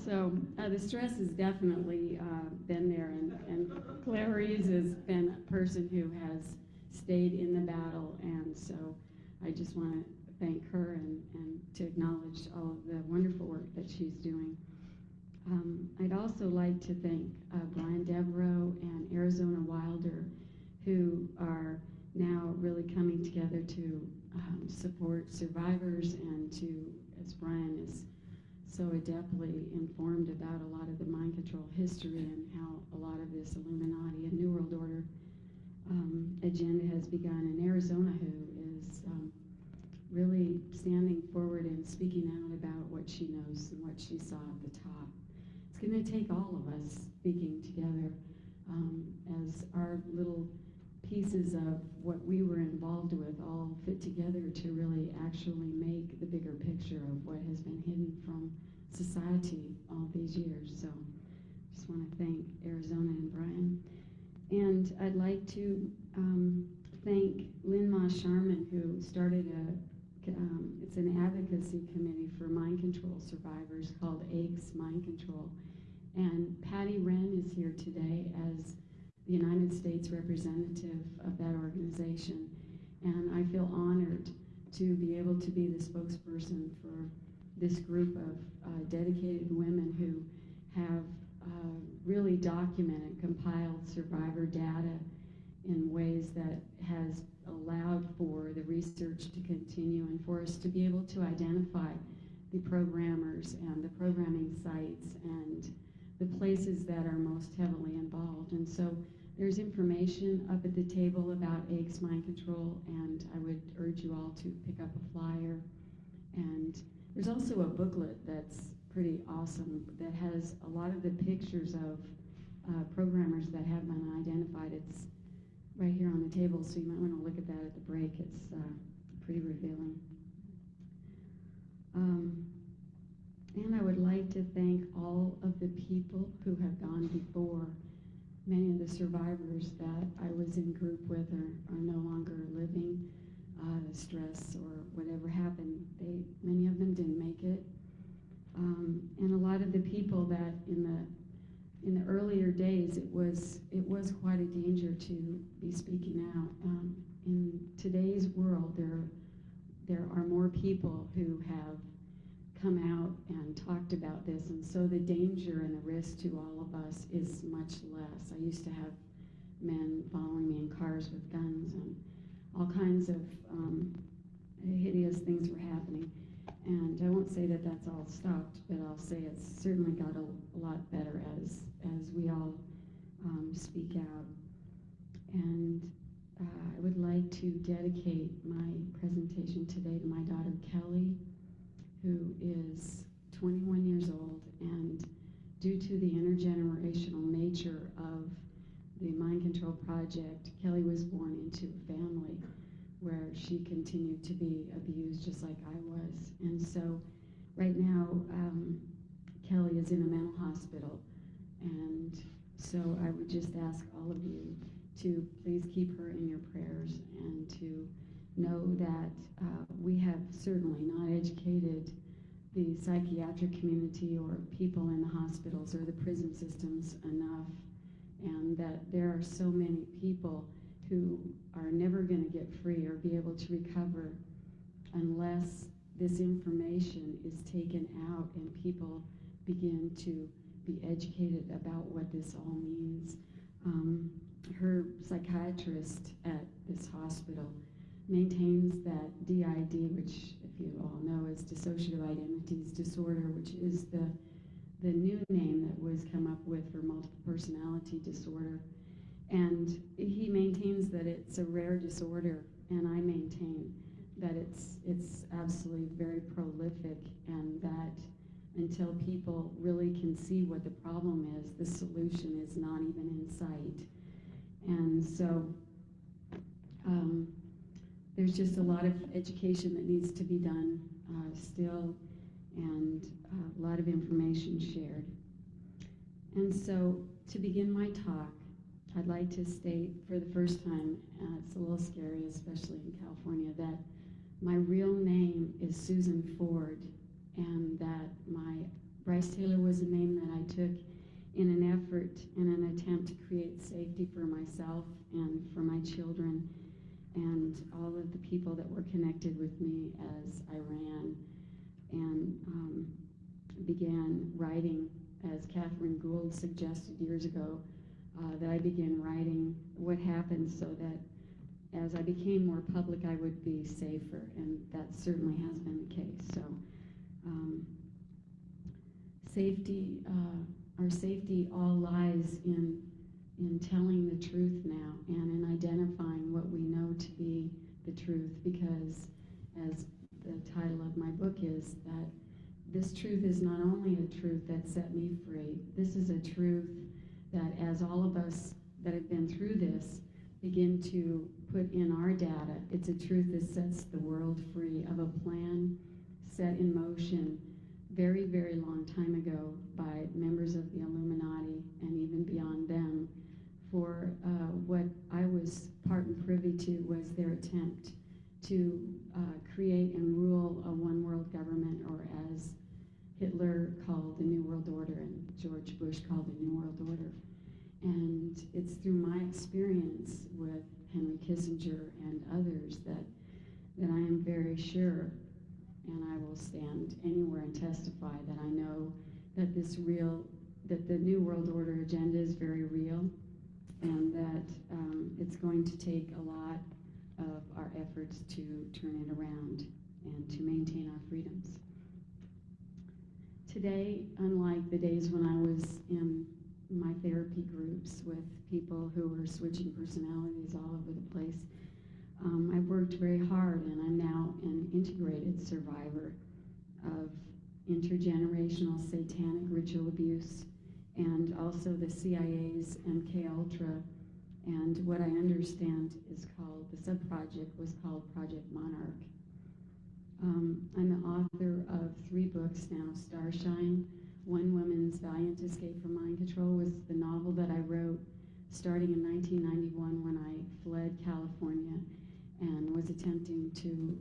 So the stress has definitely been there, and Claire Reeves has been a person who has stayed in the battle, and so I just want to thank her and to acknowledge all of the wonderful work that she's doing. I'd also like to thank Brian Devereaux and Arizona Wilder, who are now really coming together to support survivors and to, as Brian is so adeptly informed about a lot of the mind control history and how a lot of this Illuminati and New World Order agenda has begun in Arizona, who is really standing forward and speaking out about what she knows and what she saw at the top. It's going to take all of us speaking together as our little pieces of what we were involved with all fit together to really actually make the bigger picture of what has been hidden from society all these years. So just want to thank Arizona and Brian. And I'd like to thank Lynn Ma Sharman, who started it's an advocacy committee for mind control survivors called AIGS Mind Control. And Patty Wren is here today as the United States representative of that organization. And I feel honored to be able to be the spokesperson for this group of dedicated women who have really documented, compiled survivor data in ways that has allowed for the research to continue and for us to be able to identify the programmers and the programming sites and the places that are most heavily involved. And so there's information up at the table about AICS mind control, and I would urge you all to pick up a flyer. And there's also a booklet that's pretty awesome that has a lot of the pictures of programmers that have been identified. It's right here on the table, so you might want to look at that at the break. It's pretty revealing. And I would like to thank all of the people who have gone before. Many of the survivors that I was in group with are no longer living. Stress or whatever happened, many of them didn't make it. And a lot of the people that in the earlier days, it was quite a danger to be speaking out. In today's world, there are more people who have come out and talked about this, and so the danger and the risk to all of us is much less. I used to have men following me in cars with guns, and all kinds of hideous things were happening. And I won't say that that's all stopped, but I'll say it's certainly got a lot better as we all speak out. And I would like to dedicate my presentation today to my daughter Kelly, who is 21 years old, and due to the intergenerational nature of the Mind Control Project, Kelly was born into a family where she continued to be abused just like I was. And so right now, Kelly is in a mental hospital. And so I would just ask all of you to please keep her in your prayers and to know that we have certainly not educated the psychiatric community or people in the hospitals or the prison systems enough, and that there are so many people who are never going to get free or be able to recover unless this information is taken out and people begin to be educated about what this all means. Her psychiatrist at this hospital maintains that DID, which, if you all know, is dissociative identities disorder, which is the new name that was come up with for multiple personality disorder. And he maintains that it's a rare disorder, and I maintain that it's absolutely very prolific, and that until people really can see what the problem is, the solution is not even in sight. And so there's just a lot of education that needs to be done still, and a lot of information shared. And so to begin my talk, I'd like to state for the first time, it's a little scary, especially in California, that my real name is Susan Ford, and that Brice Taylor was a name that I took in an effort, in an attempt to create safety for myself and for my children and all of the people that were connected with me as I ran and began writing, as Catherine Gould suggested years ago, that I began writing what happened so that as I became more public, I would be safer, and that certainly has been the case. So safety, our safety all lies in telling the truth now and in identifying what we know to be the truth, because as the title of my book is, that this truth is not only a truth that set me free, this is a truth that as all of us that have been through this begin to put in our data, it's a truth that sets the world free of a plan set in motion very, very long time ago by members of the Illuminati and even beyond them for what I was part and privy to was their attempt to create and rule a one world government, or as Hitler called the New World Order and George Bush called the New World Order. And it's through my experience with Henry Kissinger and others that I am very sure, and I will stand anywhere and testify that I know that that the New World Order agenda is very real, and that it's going to take a lot of our efforts to turn it around and to maintain our freedoms. Today, unlike the days when I was in my therapy groups with people who were switching personalities all over the place, I worked very hard, and I'm now an integrated survivor of intergenerational satanic ritual abuse, and also the CIA's MKUltra, and what I understand is called, the sub-project was called Project Monarch. I'm the author of 3 books now, Starshine. One Woman's Valiant Escape from Mind Control was the novel that I wrote starting in 1991 when I fled California and was attempting to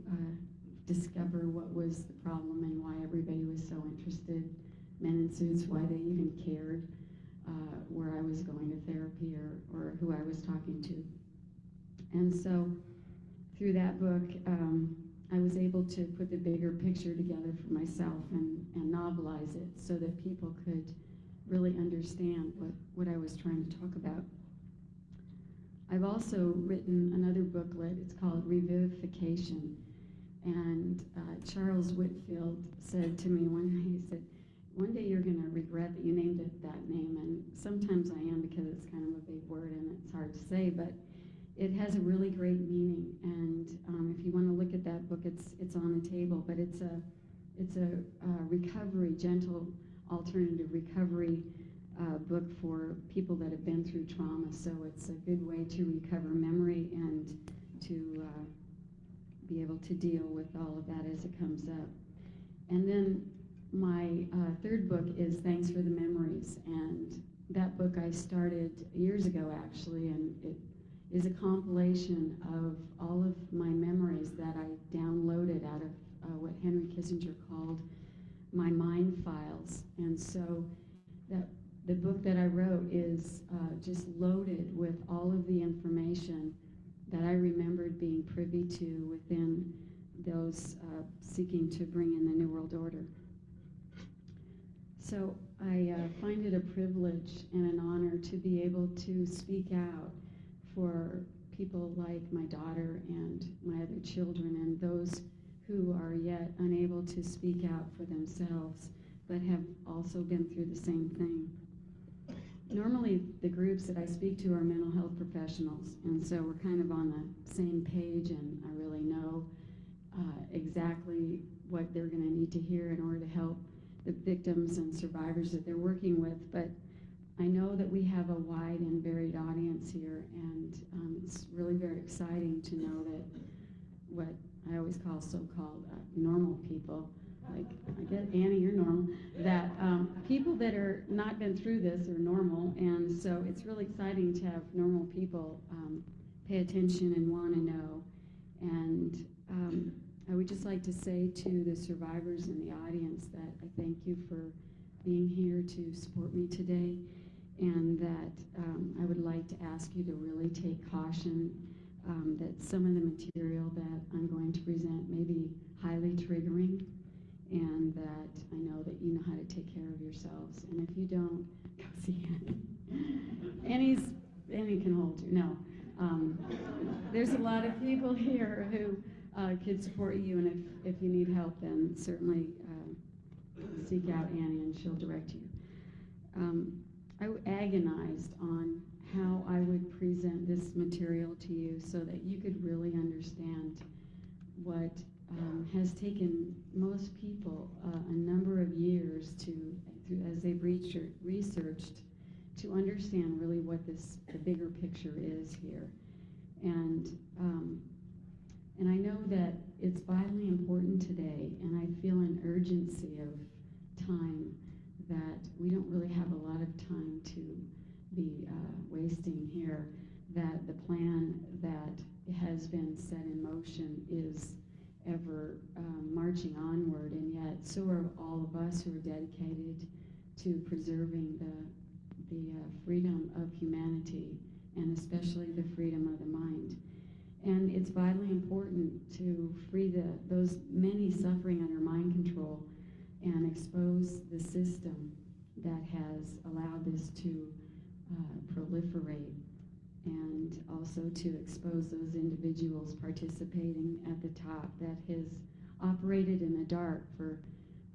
discover what was the problem and why everybody was so interested, men in suits, why they even cared where I was going to therapy or who I was talking to. And so through that book, I was able to put the bigger picture together for myself and novelize it so that people could really understand what I was trying to talk about. I've also written another booklet. It's called Revivification. And Charles Whitfield said to me one day, he said, one day you're going to regret that you named it that name. And sometimes I am, because it's kind of a big word and it's hard to say, but it has a really great meaning. And if you want to look at that book, it's on the table. But it's a recovery, gentle alternative recovery book for people that have been through trauma. So it's a good way to recover memory and to be able to deal with all of that as it comes up. And then my third book is Thanks for the Memories. And that book I started years ago, actually, and it is a compilation of all of my memories that I downloaded out of what Henry Kissinger called my mind files. And so the book that I wrote is just loaded with all of the information that I remembered being privy to within those seeking to bring in the New World Order. So I find it a privilege and an honor to be able to speak out for people like my daughter and my other children and those who are yet unable to speak out for themselves but have also been through the same thing. Normally, the groups that I speak to are mental health professionals, and so we're kind of on the same page, and I really know exactly what they're going to need to hear in order to help the victims and survivors that they're working with. But I know that we have a wide and varied audience here, and it's really very exciting to know that what I always call so-called normal people, like, I get Annie, you're normal, that people that are not been through this are normal, and so it's really exciting to have normal people pay attention and want to know. And I would just like to say to the survivors in the audience that I thank you for being here to support me today, and that I would like to ask you to really take caution that some of the material that I'm going to present may be highly triggering, and that I know that you know how to take care of yourselves. And if you don't, go see Annie. Annie can hold you. No. There's a lot of people here who could support you, and if you need help, then certainly seek out Annie and she'll direct you. I agonized on how I would present this material to you so that you could really understand what has taken most people a number of years as they've researched, to understand really what the bigger picture is here. And I know that it's vitally important today, and I feel an urgency of time that we don't really have a lot of time to be wasting here, that the plan that has been set in motion is ever marching onward, and yet so are all of us who are dedicated to preserving the freedom of humanity, and especially the freedom of the mind. And it's vitally important to free those many suffering under mind control and expose the system that has allowed this to proliferate, and also to expose those individuals participating at the top that has operated in the dark for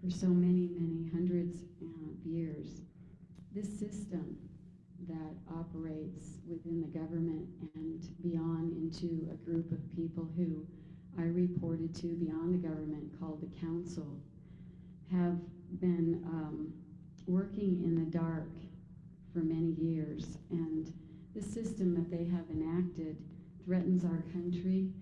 so many, many hundreds of years. This system that operates within the government and beyond into a group of people who I reported to beyond the government called the council have been working in the dark for many years, and the system that they have enacted threatens our country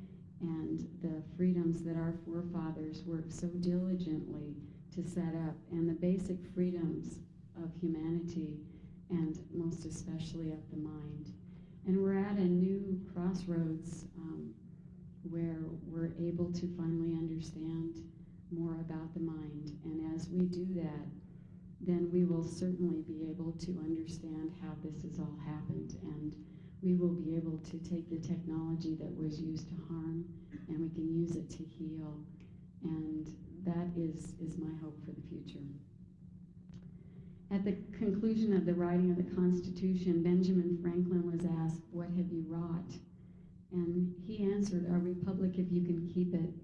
and the freedoms that our forefathers worked so diligently to set up, and the basic freedoms of humanity, and most especially of the mind. And we're at a new crossroads where we're able to finally understand more about the mind. And as we do that, then we will certainly be able to understand how this has all happened, and we will be able to take the technology that was used to harm, and we can use it to heal. And that is my hope for the future. At the conclusion of the writing of the Constitution, Benjamin Franklin was asked, "What have you wrought?" And he answered, "A republic if you can keep it."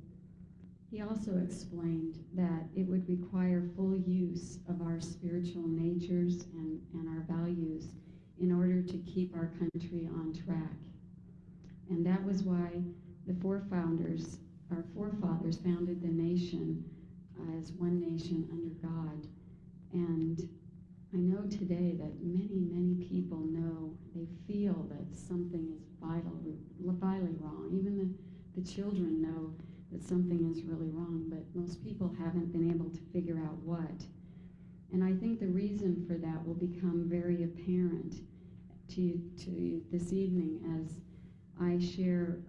He also explained that it would require full use of our spiritual natures and our values in order to keep our country on track. And that was why our forefathers founded the nation as one nation under God. And I know today that many, many people know, they feel that something is vitally wrong. Even the children know that something is really wrong, but most people haven't been able to figure out what. And I think the reason for that will become very apparent to you this evening as I share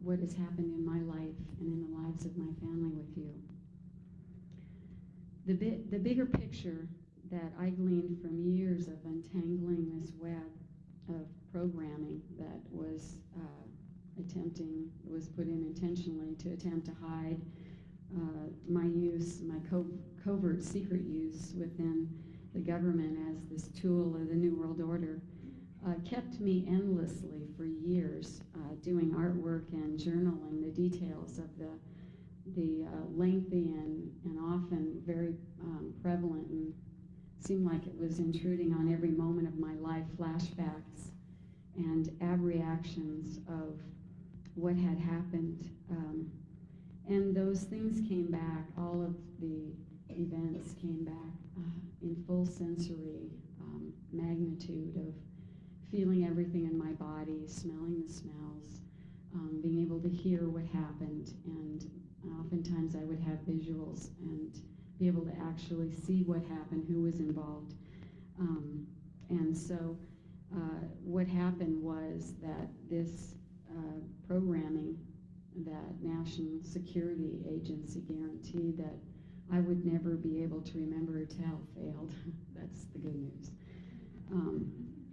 what has happened in my life and in the lives of my family with you. The bigger picture that I gleaned from years of untangling this web of programming that was put in intentionally to attempt to hide my covert secret use within the government as this tool of the New World Order, kept me endlessly for years doing artwork and journaling the details of the lengthy and often very prevalent and seemed like it was intruding on every moment of my life, flashbacks and abreactions of what had happened. And those things came back, all of the events came back in full sensory magnitude of feeling everything in my body, smelling the smells, being able to hear what happened, and oftentimes I would have visuals and be able to actually see what happened, who was involved. And so what happened was that this programming that National Security Agency guaranteed that I would never be able to remember or tell failed. That's the good news.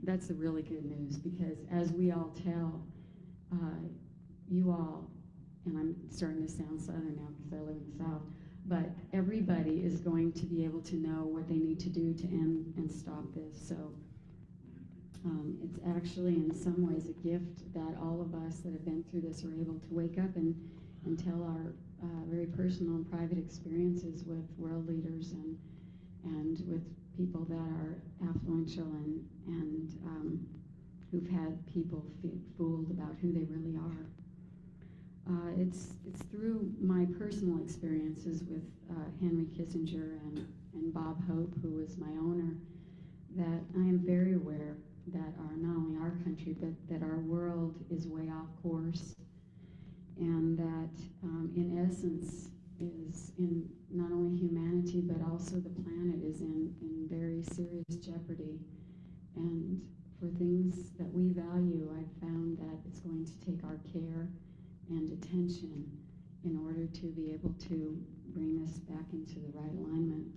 That's the really good news, because as we all tell, you all, and I'm starting to sound Southern now because I live in the South, but everybody is going to be able to know what they need to do to end and stop this. So it's actually in some ways a gift that all of us that have been through this are able to wake up and tell our very personal and private experiences with world leaders and with people that are affluential and who've had people fooled about who they really are. It's through my personal experiences with Henry Kissinger and Bob Hope, who was my owner, that I am very aware that not only our country, but that our world is way off course, and that in essence is in not only humanity, but also the planet is in very serious jeopardy. And for things that we value, I've found that it's going to take our care and attention in order to be able to bring this back into the right alignment.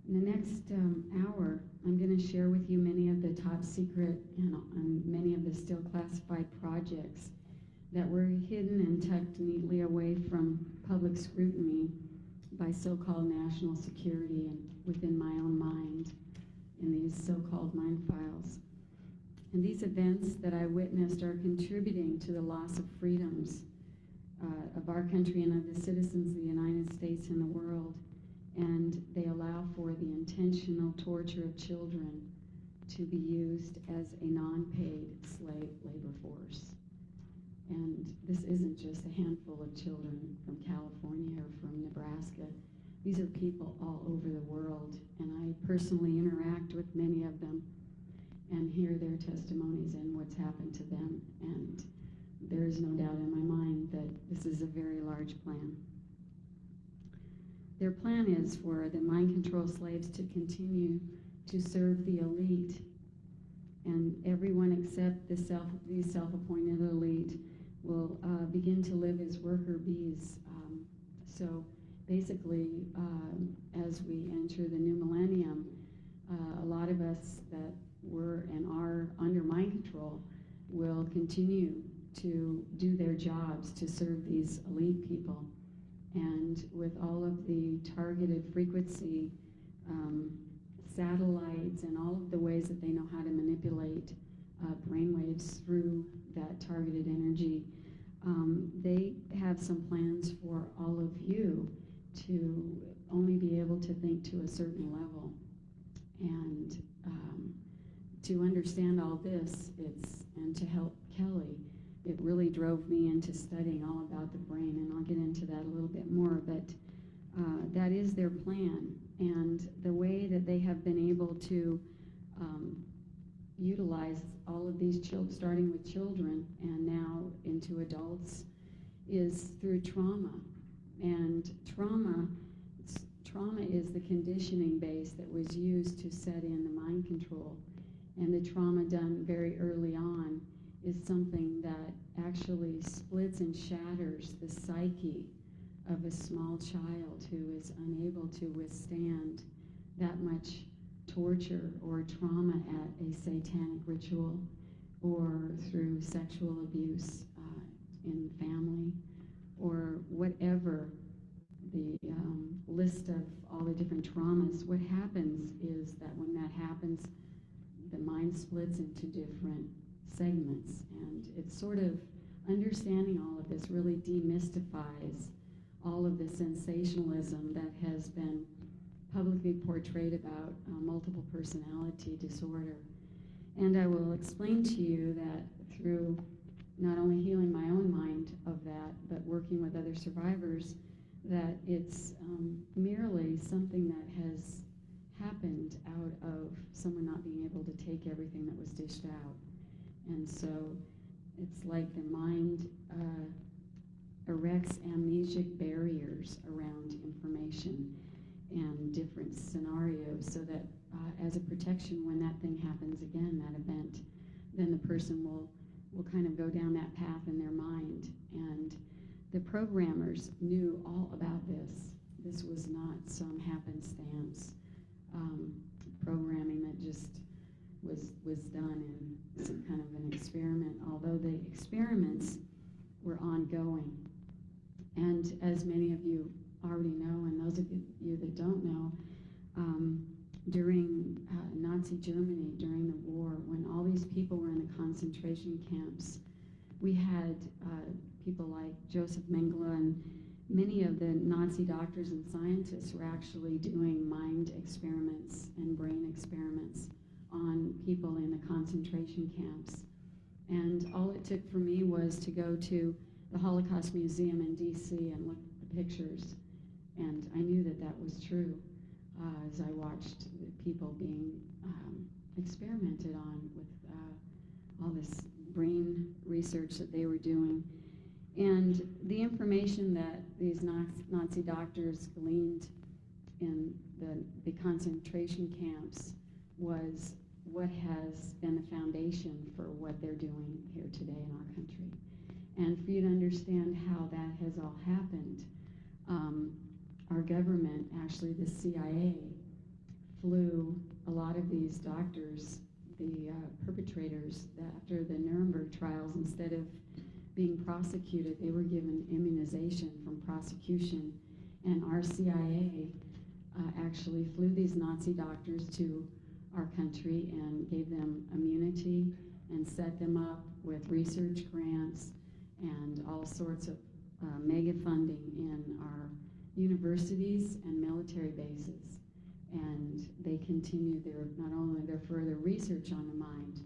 In the next hour, I'm going to share with you many of the top secret and many of the still classified projects that were hidden and tucked neatly away from public scrutiny by so-called national security and within my own mind in these so-called mind files. And these events that I witnessed are contributing to the loss of freedoms of our country and of the citizens of the United States and the world. And they allow for the intentional torture of children to be used as a non-paid slave labor force. And this isn't just a handful of children from California or from Nebraska. These are people all over the world, and I personally interact with many of them and hear their testimonies and what's happened to them. And there is no doubt in my mind that this is a very large plan. Their plan is for the mind control slaves to continue to serve the elite, and everyone except the self-appointed elite will begin to live as worker bees. So basically, as we enter the new millennium, a lot of us that were and are under mind control will continue to do their jobs to serve these elite people. And with all of the targeted frequency satellites and all of the ways that they know how to manipulate brainwaves through that targeted energy, they have some plans for all of you to only be able to think to a certain level. And to understand all this, and to help Kelly, it really drove me into studying all about the brain, and I'll get into that a little bit more, but that is their plan. And the way that they have been able to utilize all of these children, starting with children and now into adults, is through trauma. And trauma is the conditioning base that was used to set in the mind control. And the trauma done very early on is something that actually splits and shatters the psyche of a small child who is unable to withstand that much torture or trauma at a satanic ritual or through sexual abuse in family or whatever the list of all the different traumas. What happens is that when that happens, the mind splits into different segments, and it's sort of understanding all of this really demystifies all of the sensationalism that has been publicly portrayed about multiple personality disorder. And I will explain to you that through not only healing my own mind of that, but working with other survivors, that it's merely something that has happened out of someone not being able to take everything that was dished out. And so it's like the mind erects amnesic barriers around information and different scenarios so that as a protection, when that thing happens again, that event, then the person will kind of go down that path in their mind. And the programmers knew all about this. This was not some happenstance programming that just was done in some kind of an experiment, although the experiments were ongoing. And as many of you already know, and those of you that don't know, during Nazi Germany, during the war, when all these people were in the concentration camps, we had people like Joseph Mengele, and many of the Nazi doctors and scientists were actually doing mind experiments and brain experiments on people in the concentration camps. And all it took for me was to go to the Holocaust Museum in DC and look at the pictures, and I knew that that was true as I watched the people being experimented on with all this brain research that they were doing. And the information that these Nazi doctors gleaned in the concentration camps was what has been the foundation for what they're doing here today in our country. And for you to understand how that has all happened, our government, actually the CIA, flew a lot of these doctors, the perpetrators, after the Nuremberg trials. Instead of being prosecuted, they were given immunization from prosecution. And our CIA actually flew these Nazi doctors to our country and gave them immunity and set them up with research grants and all sorts of mega funding in our universities and military bases. And they continued not only their further research on the mind,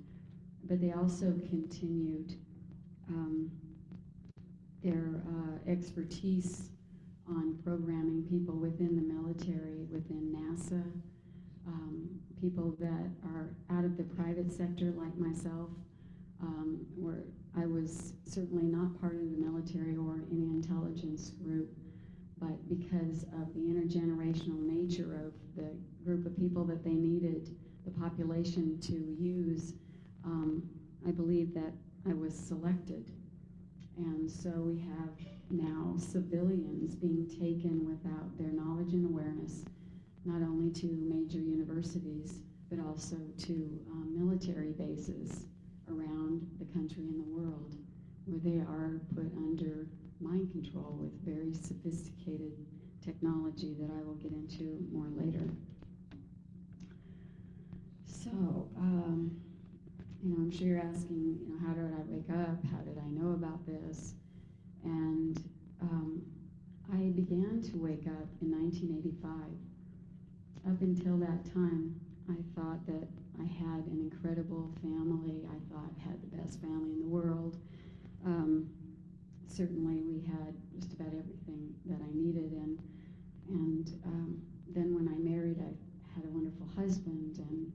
but they also continued their expertise on programming people within the military, within NASA, people that are out of the private sector like myself, where I was certainly not part of the military or any intelligence group, but because of the intergenerational nature of the group of people that they needed the population to use, I believe that I was selected. And so we have now civilians being taken without their knowledge and awareness, not only to major universities, but also to military bases around the country and the world, where they are put under mind control with very sophisticated technology that I will get into more later. So, I'm sure you're asking, how did I wake up? How did I know about this? And I began to wake up in 1985. Up until that time, I thought that I had an incredible family. I thought I had the best family in the world. Certainly, we had just about everything that I needed. And then when I married, I had a wonderful husband and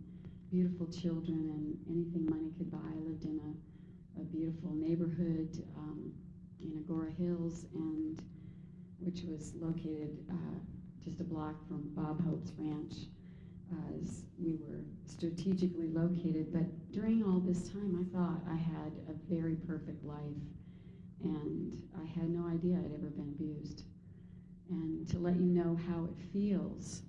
beautiful children and anything money could buy. I lived in a beautiful neighborhood in Agora Hills, which was located just a block from Bob Hope's ranch. We were strategically located, but during all this time, I thought I had a very perfect life, and I had no idea I'd ever been abused. And to let you know how it feels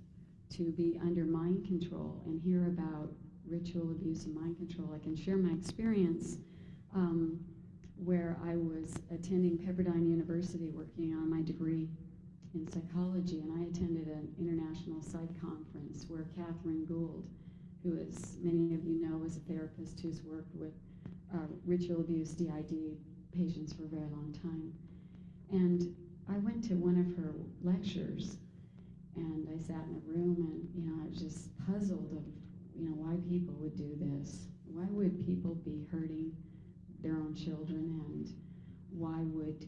to be under mind control and hear about ritual abuse and mind control, I can share my experience where I was attending Pepperdine University working on my degree in psychology, and I attended an international psych conference where Catherine Gould, who, as many of you know, was a therapist who's worked with ritual abuse, DID patients for a very long time. And I went to one of her lectures, and I sat in a room, and I was just puzzled of why people would do this. Why would people be hurting their own children, and why would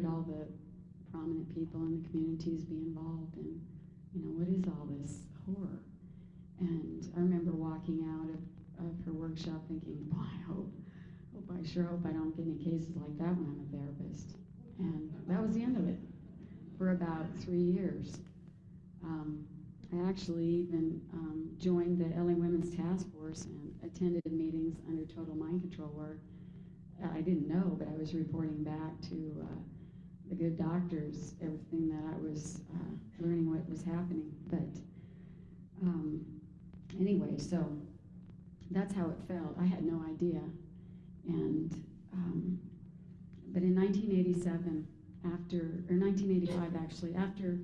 all the prominent people in the communities be involved, and what is all this horror? And I remember walking out of her workshop thinking, boy, I sure hope I don't get any cases like that when I'm a therapist. And that was the end of it for about 3 years. I actually even joined the LA Women's Task Force and attended meetings under total mind control where I didn't know, but I was reporting back to the good doctors everything that I was learning what was happening. But anyway, so that's how it felt. I had no idea. And but in 1987, 1985 actually, after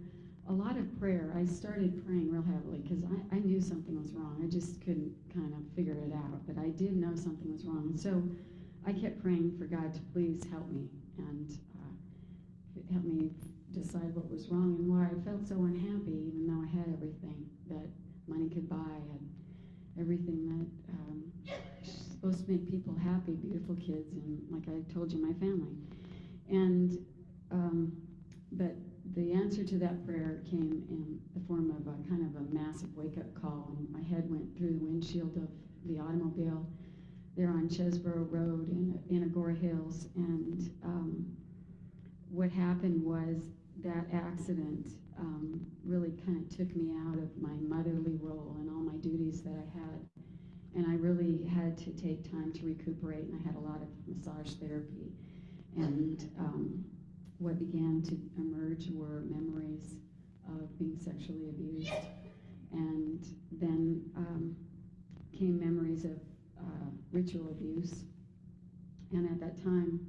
a lot of prayer, I started praying real heavily because I knew something was wrong. I just couldn't kind of figure it out, but I did know something was wrong. So I kept praying for God to please help me and help me decide what was wrong and why I felt so unhappy, even though I had everything that money could buy. I had everything that supposed to make people happy, beautiful kids, and like I told you, my family. And but the answer to that prayer came in the form of a kind of a massive wake-up call, and my head went through the windshield of the automobile there on Chesborough Road in Agora Hills. And what happened was that accident really kind of took me out of my motherly role and all my duties that I had. and I really had to take time to recuperate, and I had a lot of massage therapy. And what began to emerge were memories of being sexually abused. And then came memories of ritual abuse. And at that time,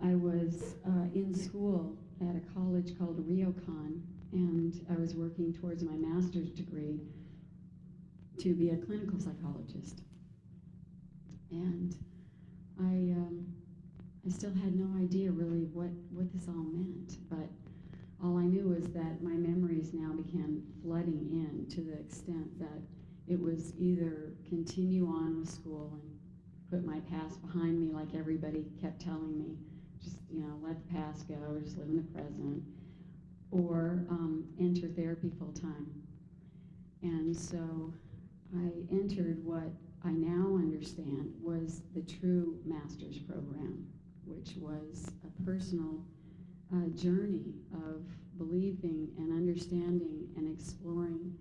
I was in school at a college called Ryokon, and I was working towards my master's degree to be a clinical psychologist. And I still had no idea really what this all meant, but all I knew was that my memories now began flooding in to the extent that it was either continue on with school and put my past behind me like everybody kept telling me, just, let the past go, just live in the present, or enter therapy full time. And so I entered what I now understand was the true master's program, which was a personal journey of believing and understanding and exploring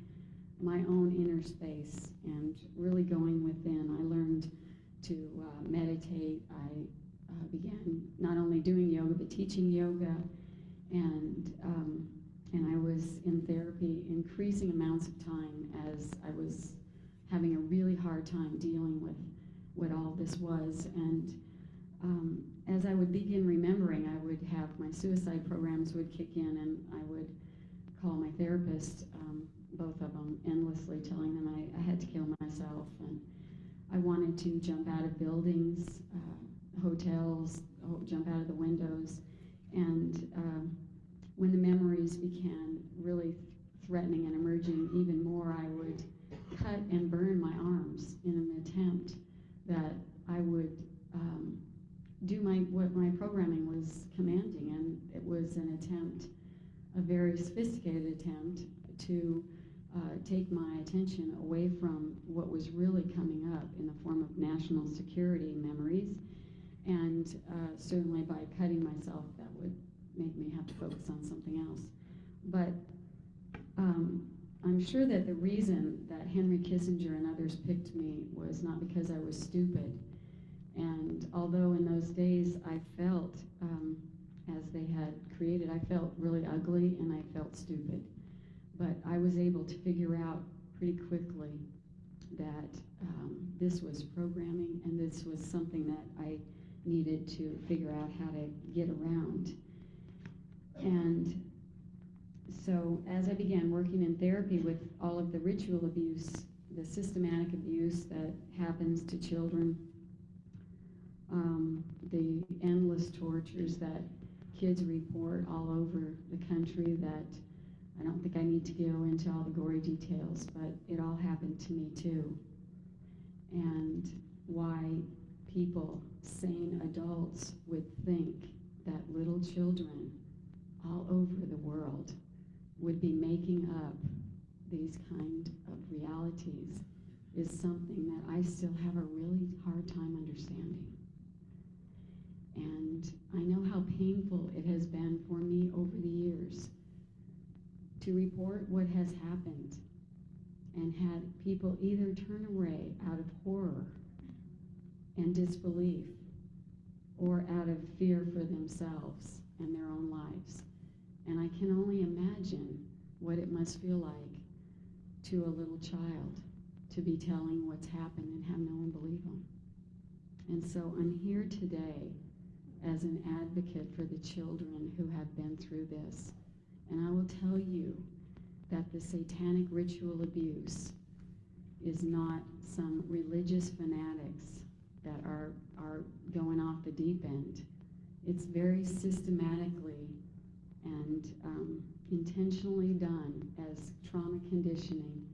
my own inner space and really going within. I learned to meditate. I began not only doing yoga but teaching yoga, and I was in therapy increasing amounts of time as I was having a really hard time dealing with what all this was. And as I would begin remembering, I would have my suicide programs would kick in, and I would call my therapist, both of them, endlessly telling them I had to kill myself, and I wanted to jump out of buildings, hotels, jump out of the windows. And when the memories began really threatening and emerging even more, I would cut and burn my arms in an attempt that I would do what my programming was commanding, and it was an attempt, a very sophisticated attempt, to take my attention away from what was really coming up in the form of national security memories, and certainly by cutting myself, that would make me have to focus on something else. But I'm sure that the reason that Henry Kissinger and others picked me was not because I was stupid. And although in those days I felt, as they had created, I felt really ugly and I felt stupid. But I was able to figure out pretty quickly that this was programming, and this was something that I needed to figure out how to get around. And so as I began working in therapy with all of the ritual abuse, the systematic abuse that happens to children, the endless tortures that kids report all over the country, that I don't think I need to go into all the gory details, but it all happened to me too. And why people, sane adults, would think that little children all over the world would be making up these kind of realities is something that I still have a really hard time understanding. And I know how painful it has been for me over the years to report what has happened and had people either turn away out of horror and disbelief or out of fear for themselves and their own lives. And I can only imagine what it must feel like to a little child to be telling what's happened and have no one believe them. And so I'm here today as an advocate for the children who have been through this. And I will tell you that the satanic ritual abuse is not some religious fanatics that are going off the deep end. It's very systematically and intentionally done as trauma conditioning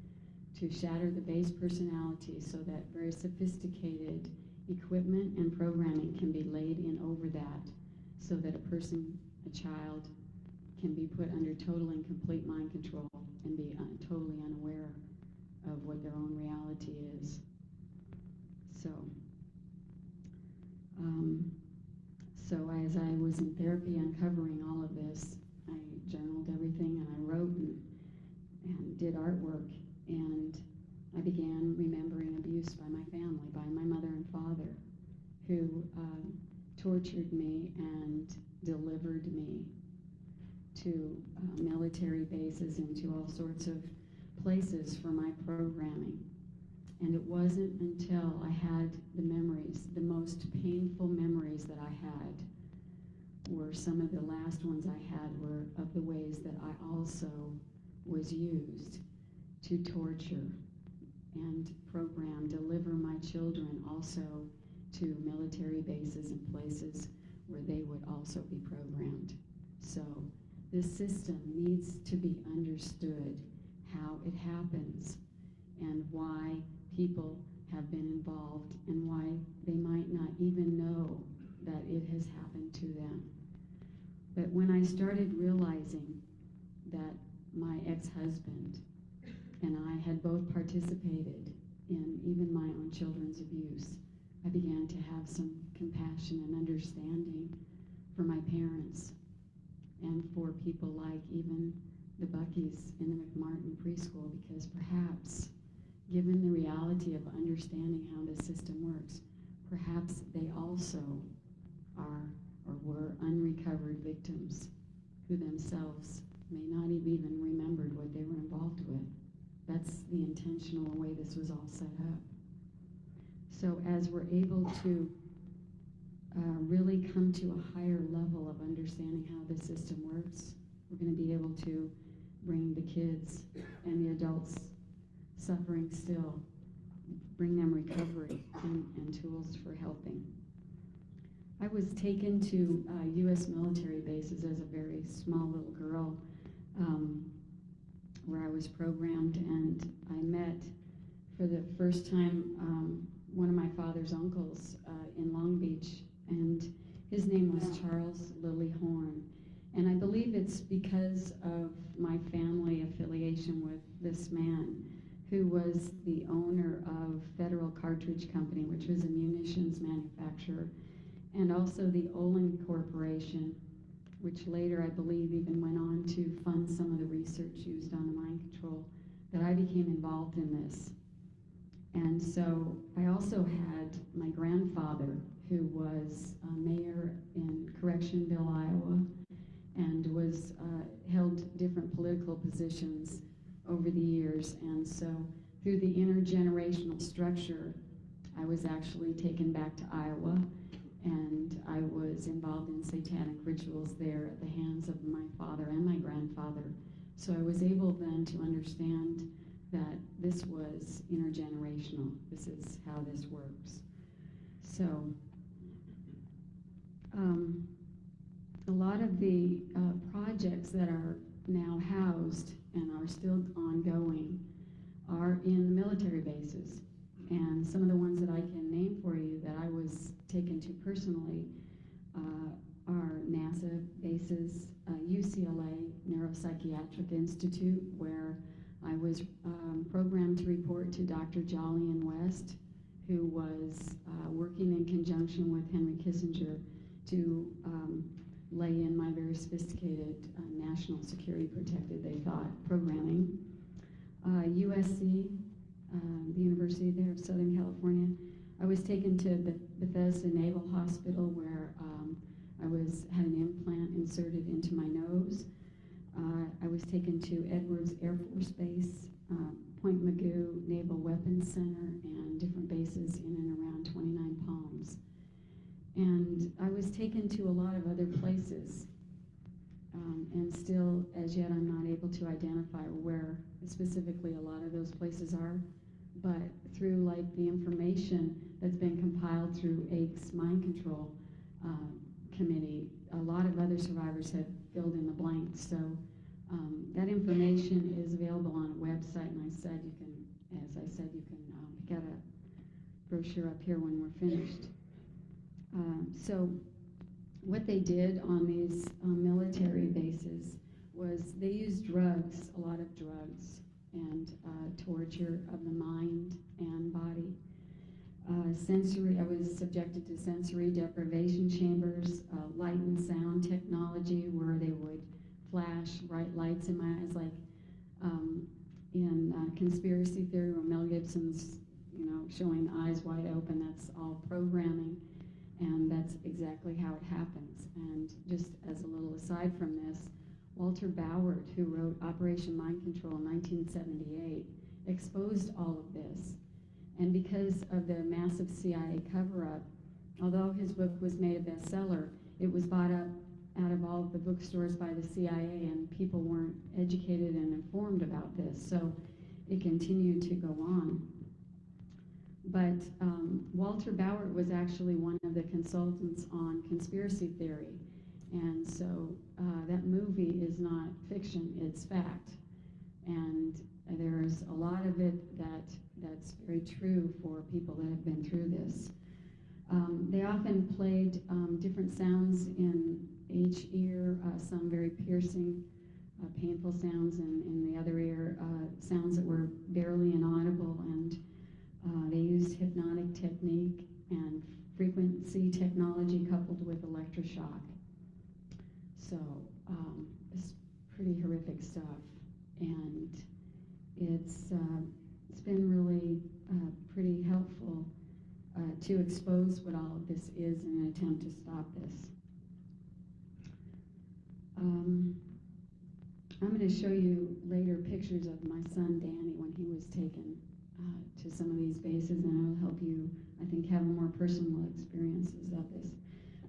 to shatter the base personality so that very sophisticated equipment and programming can be laid in over that so that a person, a child, can be put under total and complete mind control and be totally unaware of what their own reality is. So as I was in therapy uncovering all of this, I journaled everything, and I wrote and did artwork, and I began remembering abuse by my tortured me and delivered me to military bases and to all sorts of places for my programming. And it wasn't until I had the memories, the most painful memories that I had, were some of the last ones I had were of the ways that I also was used to torture and program, deliver my children also to military bases and places where they would also be programmed. So this system needs to be understood, how it happens and why people have been involved and why they might not even know that it has happened to them. But when I started realizing that my ex-husband and I had both participated in even my own children's abuse, I began to have some compassion and understanding for my parents and for people like even the Buckies in the McMartin preschool, because perhaps, given the reality of understanding how the system works, perhaps they also are or were unrecovered victims who themselves may not have even remembered what they were involved with. That's the intentional way this was all set up. So as we're able to really come to a higher level of understanding how the system works, we're going to be able to bring the kids and the adults suffering still, bring them recovery and tools for helping. I was taken to U.S. military bases as a very small little girl, where I was programmed, and I met for the first time one of my father's uncles in Long Beach, and his name was Charles Lilly Horn. And I believe it's because of my family affiliation with this man, who was the owner of Federal Cartridge Company, which was a munitions manufacturer, and also the Olin Corporation, which later I believe even went on to fund some of the research used on the mind control, that I became involved in this. And so I also had my grandfather, who was mayor in Correctionville, Iowa, and was held different political positions over the years. And so through the intergenerational structure, I was actually taken back to Iowa, and I was involved in satanic rituals there at the hands of my father and my grandfather. So I was able then to understand that this was intergenerational. This is how this works. So a lot of the projects that are now housed and are still ongoing are in the military bases. And some of the ones that I can name for you that I was taken to personally are NASA bases, UCLA Neuropsychiatric Institute, where I was programmed to report to Dr. Jolyon West, who was working in conjunction with Henry Kissinger to lay in my very sophisticated national security protected, they thought, programming. USC, the University there of Southern California, I was taken to Bethesda Naval Hospital, where I had an implant inserted into my nose. I was taken to Edwards Air Force Base, Point Mugu Naval Weapons Center, and different bases in and around 29 Palms. And I was taken to a lot of other places, and still, as yet, I'm not able to identify where specifically a lot of those places are. But through the information that's been compiled through AIC's Mind Control Committee, a lot of other survivors have filled in the blanks. So that information is available on a website, and as I said, you can pick out a brochure up here when we're finished. So what they did on these military bases was they used drugs, a lot of drugs, and torture of the mind and body. I was subjected to sensory deprivation chambers, light and sound technology, where they would flash bright lights in my eyes, like in Conspiracy Theory, where Mel Gibson's, showing eyes wide open. That's all programming. And that's exactly how it happens. And just as a little aside from this, Walter Bauer, who wrote Operation Mind Control in 1978, exposed all of this. And because of the massive CIA cover-up, although his book was made a bestseller, it was bought up out of all of the bookstores by the CIA, and people weren't educated and informed about this, so it continued to go on. But Walter Bauer was actually one of the consultants on conspiracy theory, and so that movie is not fiction, it's fact. And there's a lot of it that's very true for people that have been through this. They often played different sounds in each ear, some very piercing, painful sounds, and in the other ear, sounds that were barely inaudible, and they used hypnotic technique and frequency technology coupled with electroshock. So it's pretty horrific stuff, and it's been really pretty helpful to expose what all of this is in an attempt to stop this. I'm going to show you later pictures of my son Danny when he was taken to some of these bases, and it'll help you, I think, have more personal experiences of this.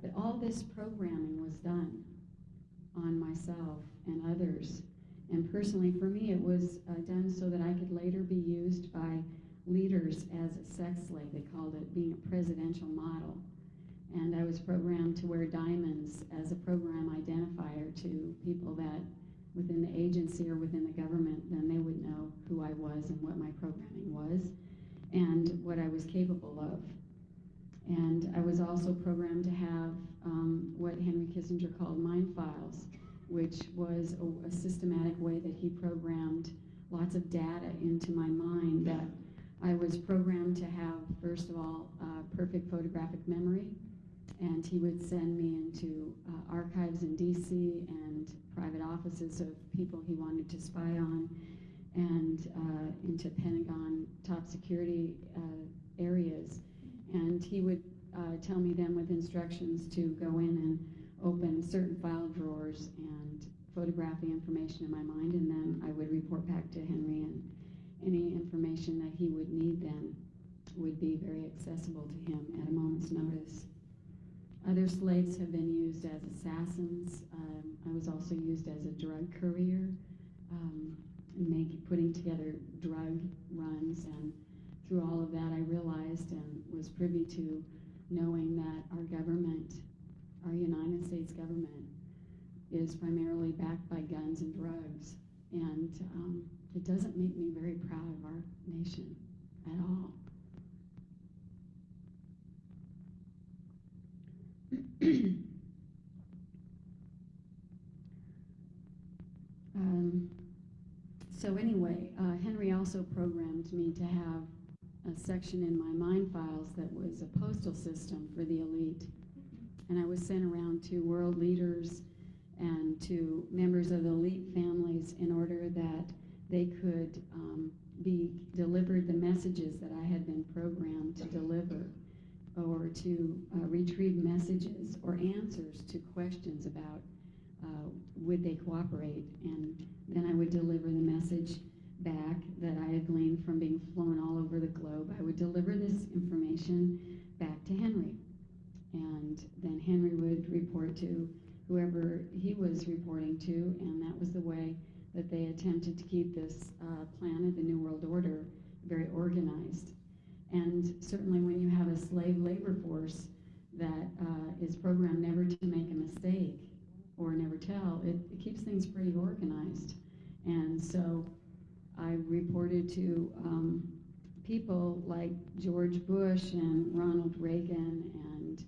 But all this programming was done on myself and others. And personally, for me, it was done so that I could later be used by leaders as a sex slave. They called it being a presidential model. And I was programmed to wear diamonds as a program identifier to people that within the agency or within the government, then they would know who I was and what my programming was and what I was capable of. And I was also programmed to have what Henry Kissinger called mind files, which was a systematic way that he programmed lots of data into my mind that I was programmed to have, first of all, perfect photographic memory, and he would send me into archives in DC and private offices of people he wanted to spy on, and into Pentagon top security areas. And he would tell me then with instructions to go in and open certain file drawers and photograph the information in my mind, and then I would report back to Henry, and any information that he would need then would be very accessible to him at a moment's notice. Other slaves have been used as assassins. I was also used as a drug courier, putting together drug runs, and through all of that I realized and was privy to knowing that our government, our United States government, is primarily backed by guns and drugs, and it doesn't make me very proud of our nation at all. So anyway, Henry also programmed me to have a section in my mind files that was a postal system for the elite. And I was sent around to world leaders and to members of the elite families in order that they could be delivered the messages that I had been programmed to deliver, or to retrieve messages or answers to questions about would they cooperate. And then I would deliver the message back that I had gleaned from being flown all over the globe. I would deliver this information back to Henry. And then Henry would report to whoever he was reporting to, and that was the way that they attempted to keep this planet, the New World Order, very organized. And certainly when you have a slave labor force that is programmed never to make a mistake or never tell, it keeps things pretty organized. And so I reported to people like George Bush and Ronald Reagan and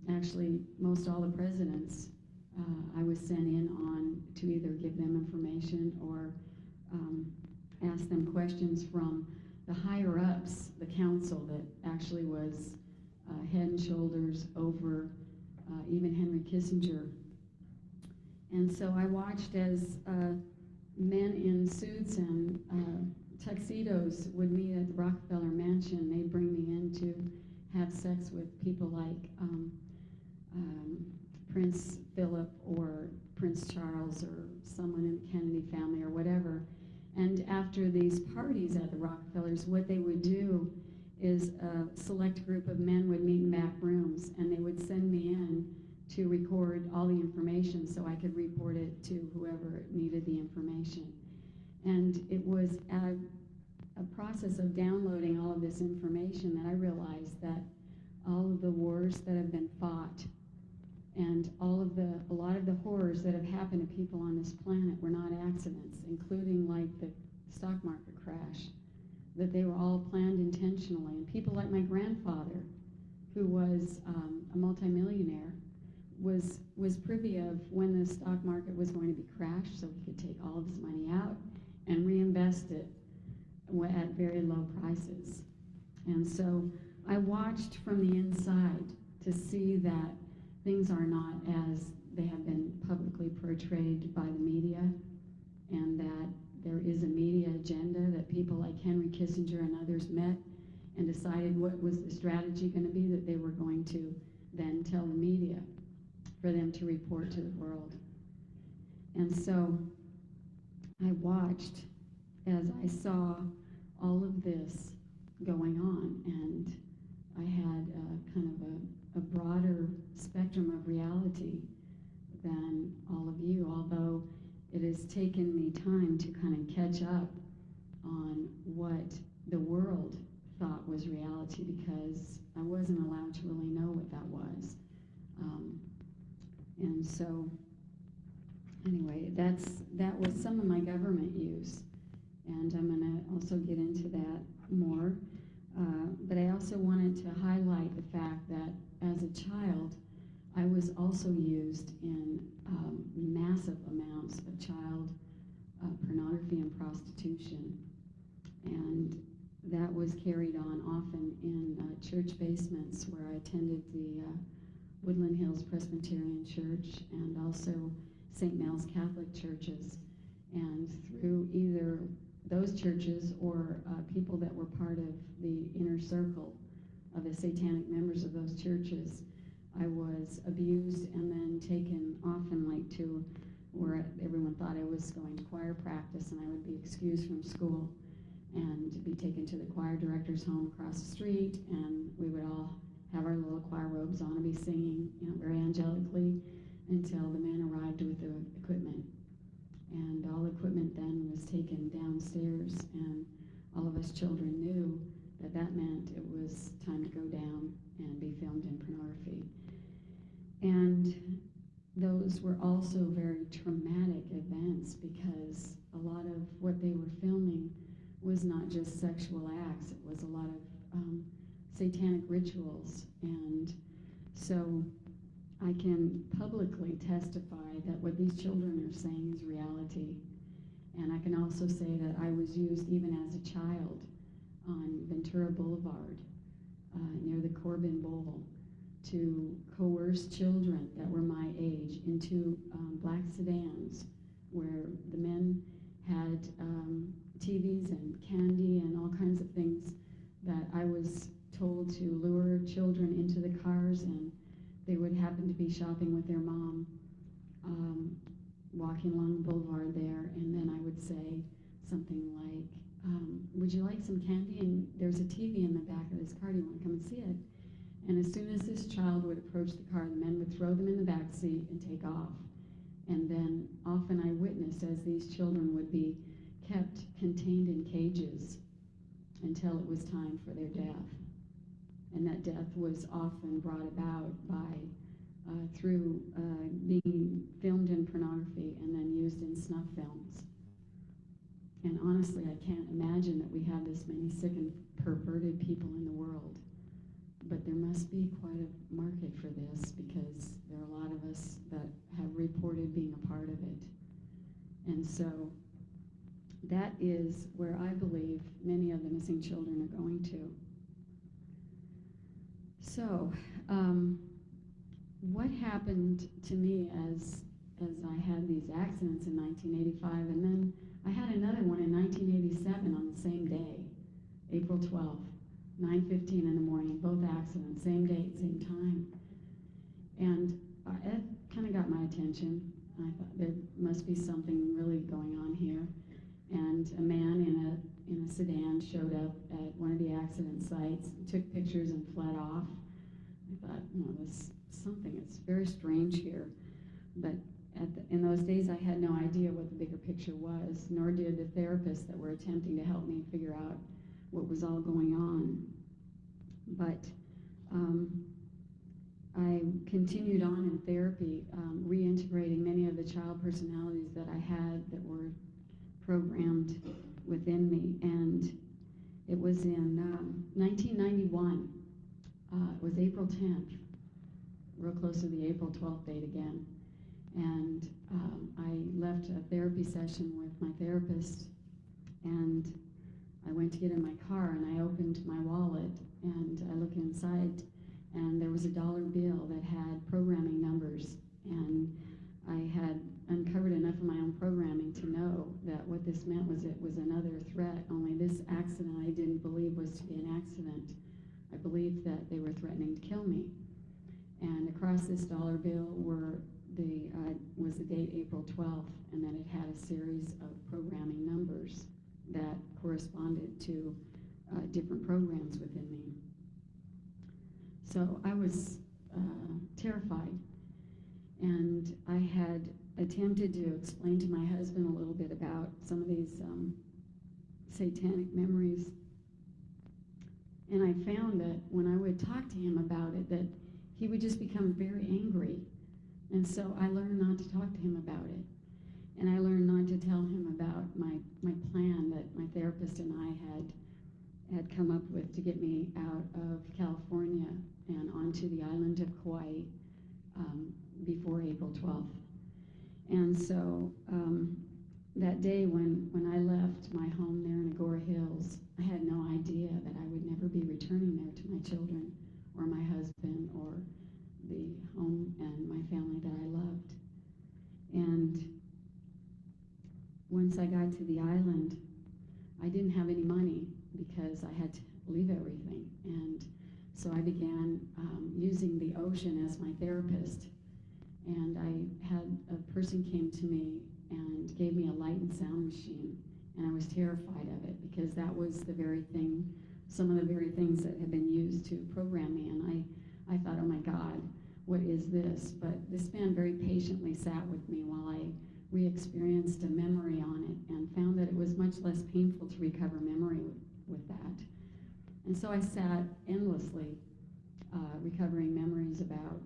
actually most all the presidents. I was sent in on to either give them information or ask them questions from the higher ups, the council that actually was head and shoulders over even Henry Kissinger. And so I watched as men in suits and tuxedos would meet at the Rockefeller Mansion. They'd bring me in to have sex with people like Prince Philip or Prince Charles or someone in the Kennedy family or whatever. And after these parties at the Rockefellers, what they would do is a select group of men would meet in back rooms, and they would send me in to record all the information so I could report it to whoever needed the information. And it was a process of downloading all of this information that I realized that all of the wars that have been fought and a lot of the horrors that have happened to people on this planet were not accidents, including like the stock market crash, that they were all planned intentionally. And people like my grandfather, who was a multimillionaire, was privy of when the stock market was going to be crashed, so he could take all of his money out and reinvest it at very low prices. And so I watched from the inside to see that things are not as they have been publicly portrayed by the media, and that there is a media agenda, that people like Henry Kissinger and others met and decided what was the strategy going to be that they were going to then tell the media for them to report to the world. And so I watched as I saw all of this going on, and I had kind of a broader spectrum of reality than all of you, although it has taken me time to kind of catch up on what the world thought was reality, because I wasn't allowed to really know what that was. And so, anyway, that was some of my government use, and I'm going to also get into that more. But I also wanted to highlight the fact that as a child, I was also used in massive amounts of child pornography and prostitution. And that was carried on often in church basements where I attended the Woodland Hills Presbyterian Church and also St. Mel's Catholic churches. And through either those churches or people that were part of the inner circle of the satanic members of those churches, I was abused and then taken often like to where everyone thought I was going to choir practice, and I would be excused from school and be taken to the choir director's home across the street, and we would all have our little choir robes on and be singing, very angelically, until the men arrived with the equipment. And all equipment then was taken downstairs, and all of us children knew that that meant it was time to go down and be filmed in pornography. And those were also very traumatic events, because a lot of what they were filming was not just sexual acts, it was a lot of satanic rituals. And so I can publicly testify that what these children are saying is reality. And I can also say that I was used even as a child on Ventura Boulevard near the Corbin Bowl to coerce children that were my age into black sedans where the men had TVs and candy and all kinds of things that I was told to lure children into the cars, and they would happen to be shopping with their mom, walking along the boulevard there, and then I would say something like, would you like some candy? And there's a TV in the back of this car, do you want to come and see it? And as soon as this child would approach the car, the men would throw them in the back seat and take off. And then often I witnessed as these children would be kept contained in cages until it was time for their death. And that death was often brought about by through being filmed in pornography and then used in snuff films. And honestly, I can't imagine that we have this many sick and perverted people in the world. But there must be quite a market for this, because there are a lot of us that have reported being a part of it. And so that is where I believe many of the missing children are going to. So what happened to me as I had these accidents in 1985, and then I had another one in 1987 on the same day, April 12th. 9:15 in the morning, both accidents, same date, same time. And it kind of got my attention. I thought there must be something really going on here. And a man in a sedan showed up at one of the accident sites, took pictures and fled off. I thought, there's something, it's very strange here. But in those days, I had no idea what the bigger picture was, nor did the therapists that were attempting to help me figure out what was all going on. But I continued on in therapy, reintegrating many of the child personalities that I had that were programmed within me. And it was in 1991. It was April 10th, real close to the April 12th date again. And I left a therapy session with my therapist, and I went to get in my car, and I opened my wallet, and I looked inside, and there was a dollar bill that had programming numbers, and I had uncovered enough of my own programming to know that what this meant was it was another threat, only this accident I didn't believe was to be an accident. I believed that they were threatening to kill me. And across this dollar bill was the date April 12th, and then it had a series of programming numbers that corresponded to different programs within me. So I was terrified, and I had attempted to explain to my husband a little bit about some of these satanic memories. And I found that when I would talk to him about it, that he would just become very angry. And so I learned not to talk to him about it. And I learned not to tell him about my plan that my therapist and I had come up with to get me out of California and onto the island of Kauai before April 12th. And so that day when I left my home there in Agora Hills, I had no idea that I would never be returning there to my children or my husband or the home and my family that I loved. And once I got to the island, I didn't have any money because I had to leave everything. And so I began using the ocean as my therapist. And I had a person came to me and gave me a light and sound machine. And I was terrified of it because that was the very thing, some of the very things that had been used to program me. And I thought, oh my God, what is this? But this man very patiently sat with me while I re-experienced a memory on it and found that it was much less painful to recover memory with that. And so I sat endlessly recovering memories about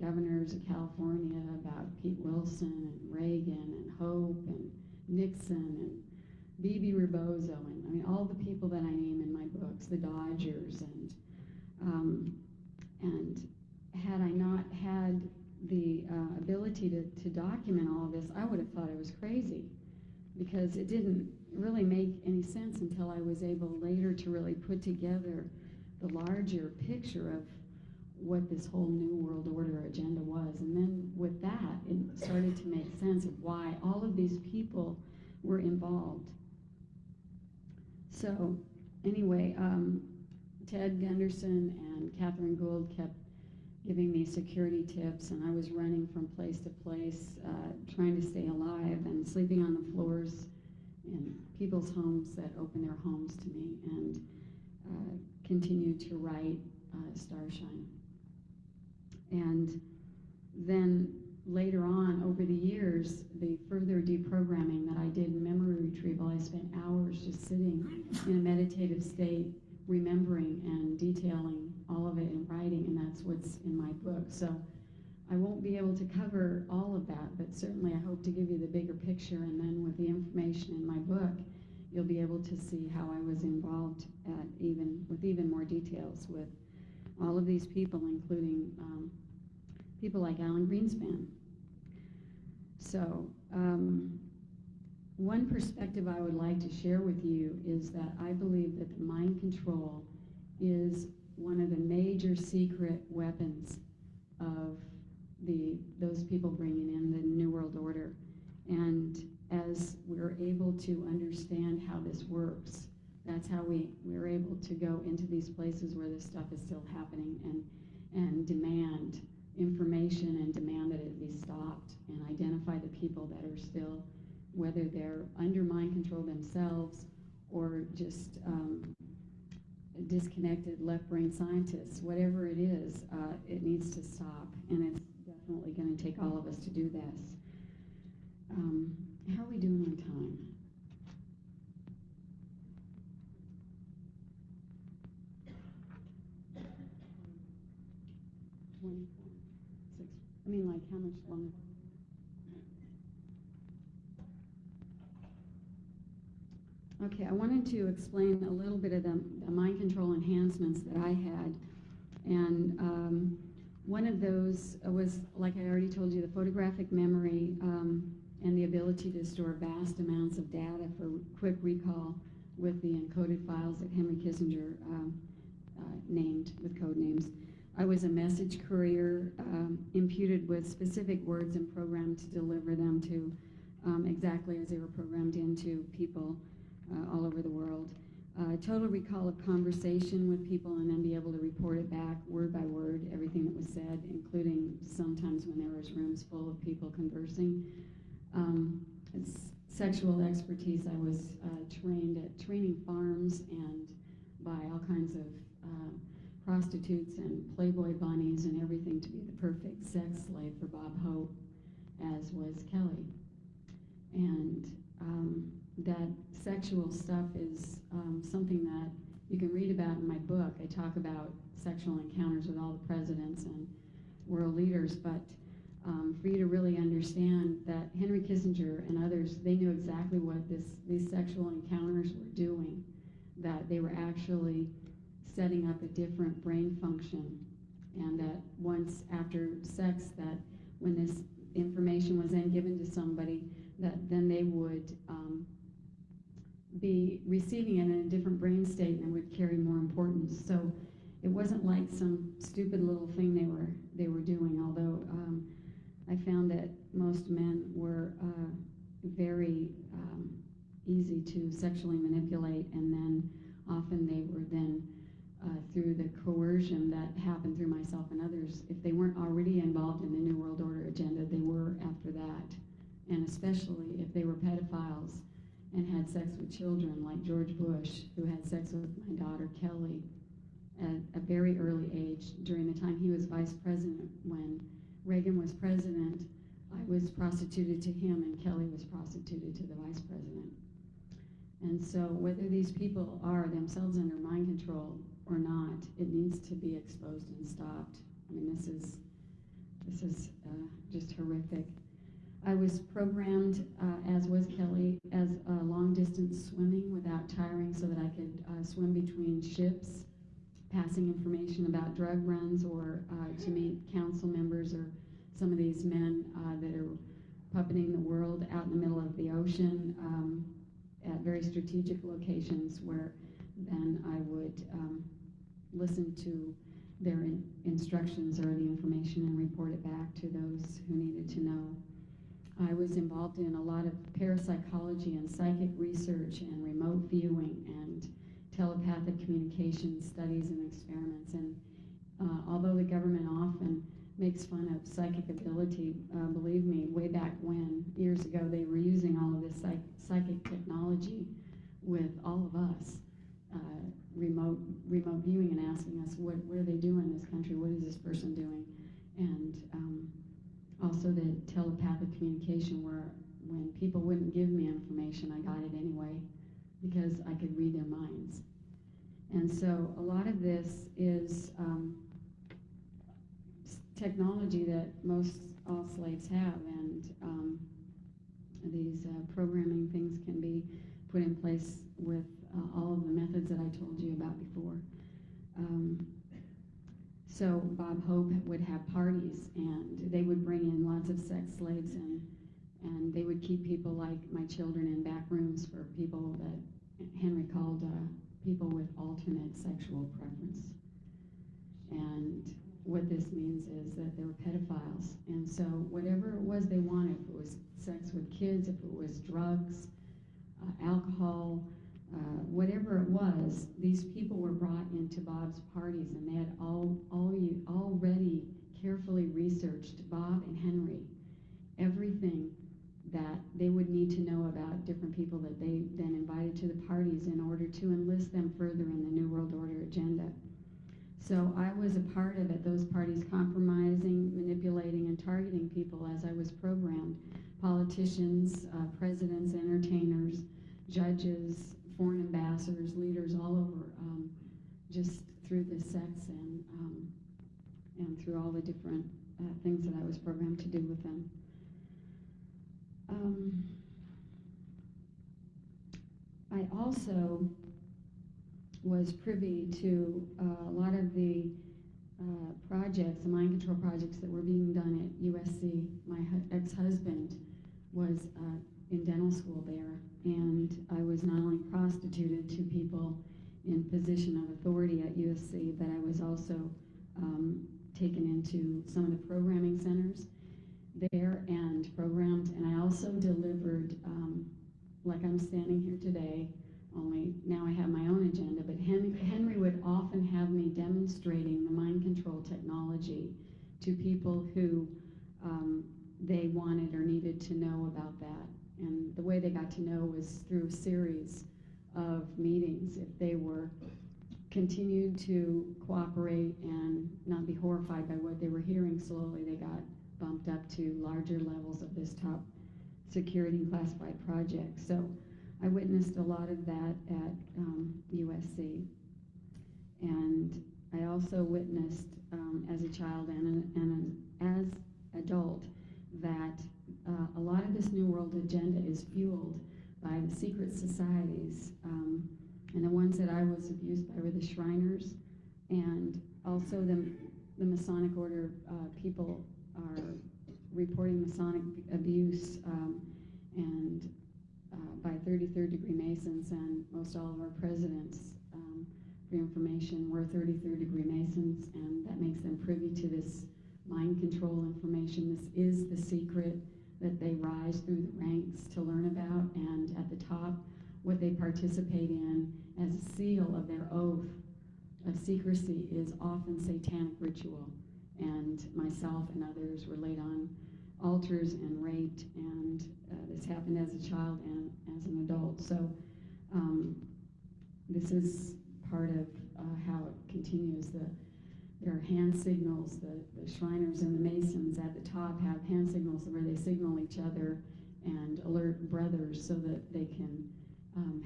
governors of California, about Pete Wilson and Reagan and Hope and Nixon and Bebe Rebozo and I mean all the people that I name in my books, the Dodgers, and had I not had the ability to document all of this, I would have thought I was crazy because it didn't really make any sense until I was able later to really put together the larger picture of what this whole New World Order agenda was. And then with that, it started to make sense of why all of these people were involved. So anyway, Ted Gunderson and Catherine Gould kept giving me security tips, and I was running from place to place, trying to stay alive and sleeping on the floors in people's homes that opened their homes to me, and continued to write Starshine. And then later on, over the years, the further deprogramming that I did in memory retrieval, I spent hours just sitting in a meditative state, remembering and detailing all of it in writing, and that's what's in my book. So I won't be able to cover all of that, but certainly I hope to give you the bigger picture, and then with the information in my book, you'll be able to see how I was involved with even more details with all of these people, including people like Alan Greenspan. So one perspective I would like to share with you is that I believe that the mind control is one of the major secret weapons of those people bringing in the New World Order. And as we're able to understand how this works, That's how we were able to go into these places where this stuff is still happening and demand information and demand that it be stopped and identify the people that are still, whether they're under mind control themselves or just disconnected left brain scientists. Whatever it is, it needs to stop, and it's definitely going to take all of us to do this. How are we doing on time? I mean, like, how much longer? Okay, I wanted to explain a little bit of the mind control enhancements that I had. And one of those was, like I already told you, the photographic memory and the ability to store vast amounts of data for quick recall with the encoded files that Henry Kissinger named with code names. I was a message courier, imputed with specific words and programmed to deliver them to exactly as they were programmed into people all over the world. Total recall of conversation with people and then be able to report it back word by word, everything that was said, including sometimes when there was rooms full of people conversing. Sexual expertise, I was trained at training farms and by all kinds of prostitutes and Playboy bunnies and everything to be the perfect sex slave for Bob Hope, as was Kelly. And that sexual stuff is something that you can read about in my book. I talk about sexual encounters with all the presidents and world leaders, but for you to really understand that Henry Kissinger and others, they knew exactly what these sexual encounters were doing, that they were actually setting up a different brain function, and that once after sex, that when this information was then given to somebody, that then they would be receiving it in a different brain state and would carry more importance. So it wasn't like some stupid little thing they were doing, although I found that most men were very easy to sexually manipulate, and then often they were then through the coercion that happened through myself and others, if they weren't already involved in the New World Order agenda, they were after that. And especially if they were pedophiles and had sex with children, like George Bush, who had sex with my daughter Kelly at a very early age during the time he was vice president. When Reagan was president, I was prostituted to him and Kelly was prostituted to the vice president. And so whether these people are themselves under mind control or not, it needs to be exposed and stopped. I mean, this is just horrific. I was programmed, as was Kelly, as long-distance swimming without tiring so that I could swim between ships, passing information about drug runs, or to meet council members or some of these men that are puppeting the world out in the middle of the ocean at very strategic locations, where then I would listen to their instructions or the information and report it back to those who needed to know. I was involved in a lot of parapsychology and psychic research and remote viewing and telepathic communication studies and experiments. And although the government often makes fun of psychic ability, believe me, way back when, years ago, they were using all of this psychic technology with all of us, remote viewing and asking us, what are they doing in this country? What is this person doing? And also the telepathic communication, where when people wouldn't give me information, I got it anyway because I could read their minds. And so a lot of this is technology that most all slaves have, and these programming things can be put in place with all of the methods that I told you about before. So Bob Hope would have parties, and they would bring in lots of sex slaves, and they would keep people like my children in back rooms for people that Henry called people with alternate sexual preference. And what this means is that they were pedophiles. And so whatever it was they wanted, if it was sex with kids, if it was drugs, alcohol, whatever it was, these people were brought into Bob's parties, and they had already carefully researched Bob and Henry, everything that they would need to know about different people that they then invited to the parties in order to enlist them further in the New World Order agenda. So I was a part of, at those parties, compromising, manipulating, and targeting people as I was programmed. Politicians, presidents, entertainers, judges, foreign ambassadors, leaders all over, just through the sects and through all the different things that I was programmed to do with them. I also was privy to a lot of the projects, the mind control projects that were being done at USC. My ex-husband was in dental school there, and I was not only prostituted to people in position of authority at USC, but I was also taken into some of the programming centers there and programmed, and I also delivered, like I'm standing here today, only now I have my own agenda, but Henry would often have me demonstrating the mind control technology to people who they wanted or needed to know about that. And the way they got to know was through a series of meetings. If they were continued to cooperate and not be horrified by what they were hearing, slowly they got bumped up to larger levels of this top security and classified project. So I witnessed a lot of that at USC. And I also witnessed as a child and as adult that a lot of this New World agenda is fueled by the secret societies. And the ones that I was abused by were the Shriners, and also the Masonic Order people are reporting Masonic abuse and by 33rd degree Masons, and most all of our presidents, for information, were 33rd degree Masons, and that makes them privy to this mind control information. This is the secret that they rise through the ranks to learn about, and at the top, what they participate in as a seal of their oath of secrecy is often satanic ritual. And myself and others were laid on altars and raped, and this happened as a child and as an adult. So this is part of how it continues. There are hand signals. The Shriners and the Masons at the top have hand signals where they signal each other and alert brothers so that they can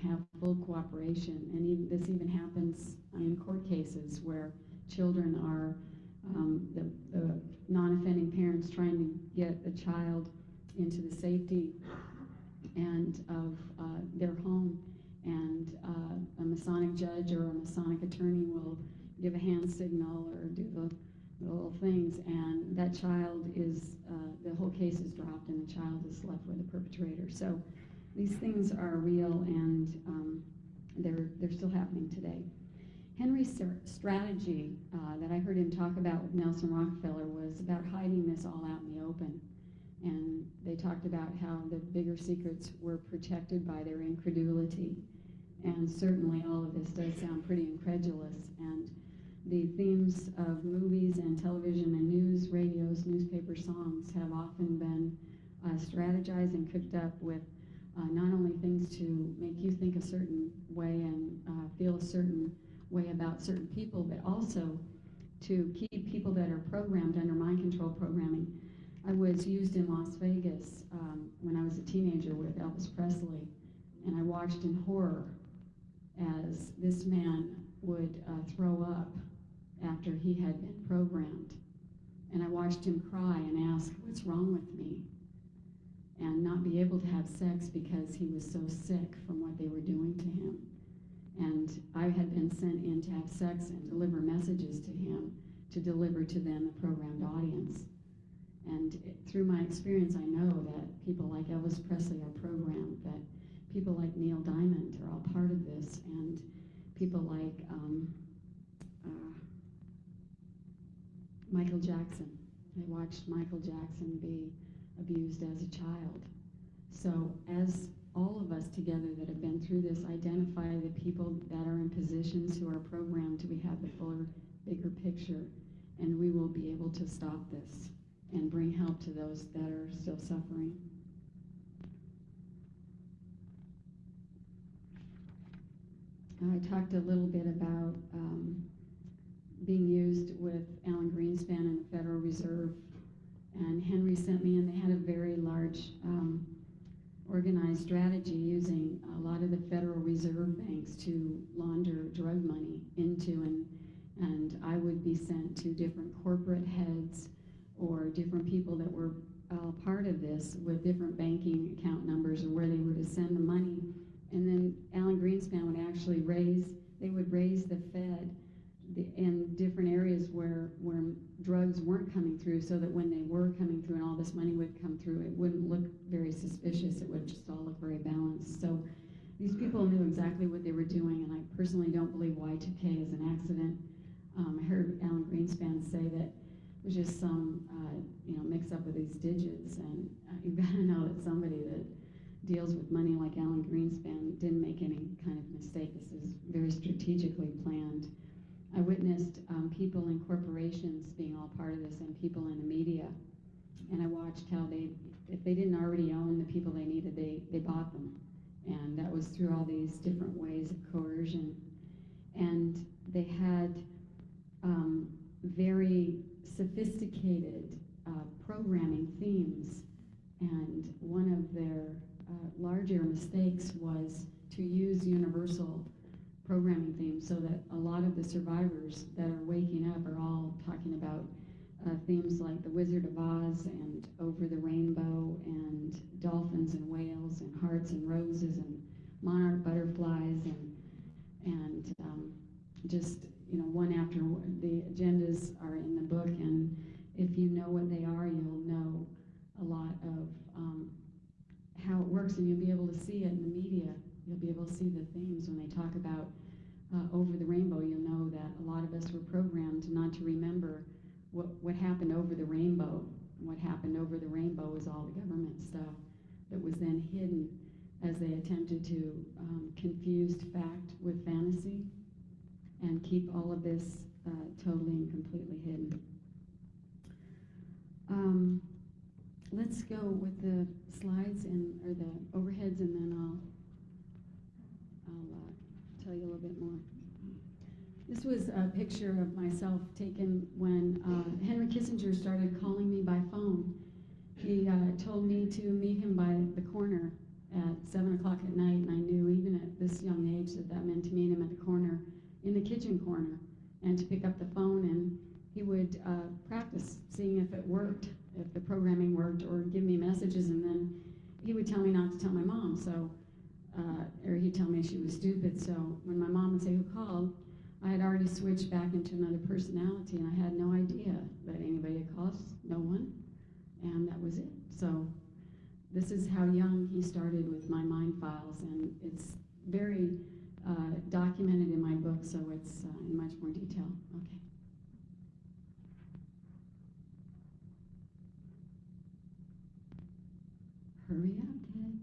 have full cooperation. And this even happens in court cases where children are, the non-offending parents trying to get a child into the safety and of their home, and a Masonic judge or a Masonic attorney will give a hand signal or do the little things, and that child is, the whole case is dropped and the child is left with the perpetrator. So these things are real, and they're still happening today. Henry's strategy that I heard him talk about with Nelson Rockefeller was about hiding this all out in the open. And they talked about how the bigger secrets were protected by their incredulity. And certainly all of this does sound pretty incredulous. And the themes of movies and television and news, radios, newspaper songs have often been strategized and cooked up with not only things to make you think a certain way and feel a certain way about certain people, but also to keep people that are programmed under mind control programming. I was used in Las Vegas when I was a teenager with Elvis Presley, and I watched in horror as this man would throw up after he had been programmed. And I watched him cry and ask, "What's wrong with me?" and not be able to have sex because he was so sick from what they were doing to him. And I had been sent in to have sex and deliver messages to him, to deliver to them, the programmed audience. And through my experience, I know that people like Elvis Presley are programmed, that people like Neil Diamond are all part of this, and people like Michael Jackson. I watched Michael Jackson be abused as a child. So as all of us together that have been through this, identify the people that are in positions who are programmed to have the fuller, bigger picture, and we will be able to stop this and bring help to those that are still suffering. I talked a little bit about being used with Alan Greenspan and the Federal Reserve, and Henry sent me, and they had a very large organized strategy using a lot of the Federal Reserve banks to launder drug money into, and I would be sent to different corporate heads or different people that were part of this with different banking account numbers or where they were to send the money. And then Alan Greenspan would actually raise the Fed in different areas where drugs weren't coming through, so that when they were coming through and all this money would come through, it wouldn't look very suspicious. It would just all look very balanced. So these people knew exactly what they were doing, and I personally don't believe Y2K is an accident. I heard Alan Greenspan say that it was just some mix up with these digits, and you've got to know that somebody that deals with money like Alan Greenspan didn't make any kind of mistake. This is very strategically planned. I witnessed people in corporations being all part of this, and people in the media, and I watched how if they didn't already own the people they needed, they bought them, and that was through all these different ways of coercion. And they had very sophisticated programming themes, and one of their larger mistakes was to use universal programming themes, so that a lot of the survivors that are waking up are all talking about themes like The Wizard of Oz and Over the Rainbow and dolphins and whales and hearts and roses and monarch butterflies and just one after the agendas are in the book, and if you know what they are, you'll know a lot of how it works, and you'll be able to see it in the media. You'll be able to see the themes when they talk about Over the Rainbow. You'll know that a lot of us were programmed not to remember what happened over the rainbow. What happened over the rainbow was all the government stuff that was then hidden as they attempted to confuse fact with fantasy and keep all of this totally and completely hidden. Let's go with the slides or the overheads, and then I'll tell you a little bit more. This was a picture of myself taken when Henry Kissinger started calling me by phone. He told me to meet him by the corner at 7 o'clock at night, and I knew even at this young age that meant to meet him at the corner, in the kitchen corner, and to pick up the phone, and he would practice seeing if it worked, if the programming worked, or give me messages, and then he would tell me not to tell my mom, so, or he'd tell me she was stupid. So when my mom would say, "Who called?" I had already switched back into another personality, and I had no idea that anybody had called, no one, and that was it. So this is how young he started with my mind files, and it's very documented in my book, so it's in much more detail. Okay. Hurry up, Ted.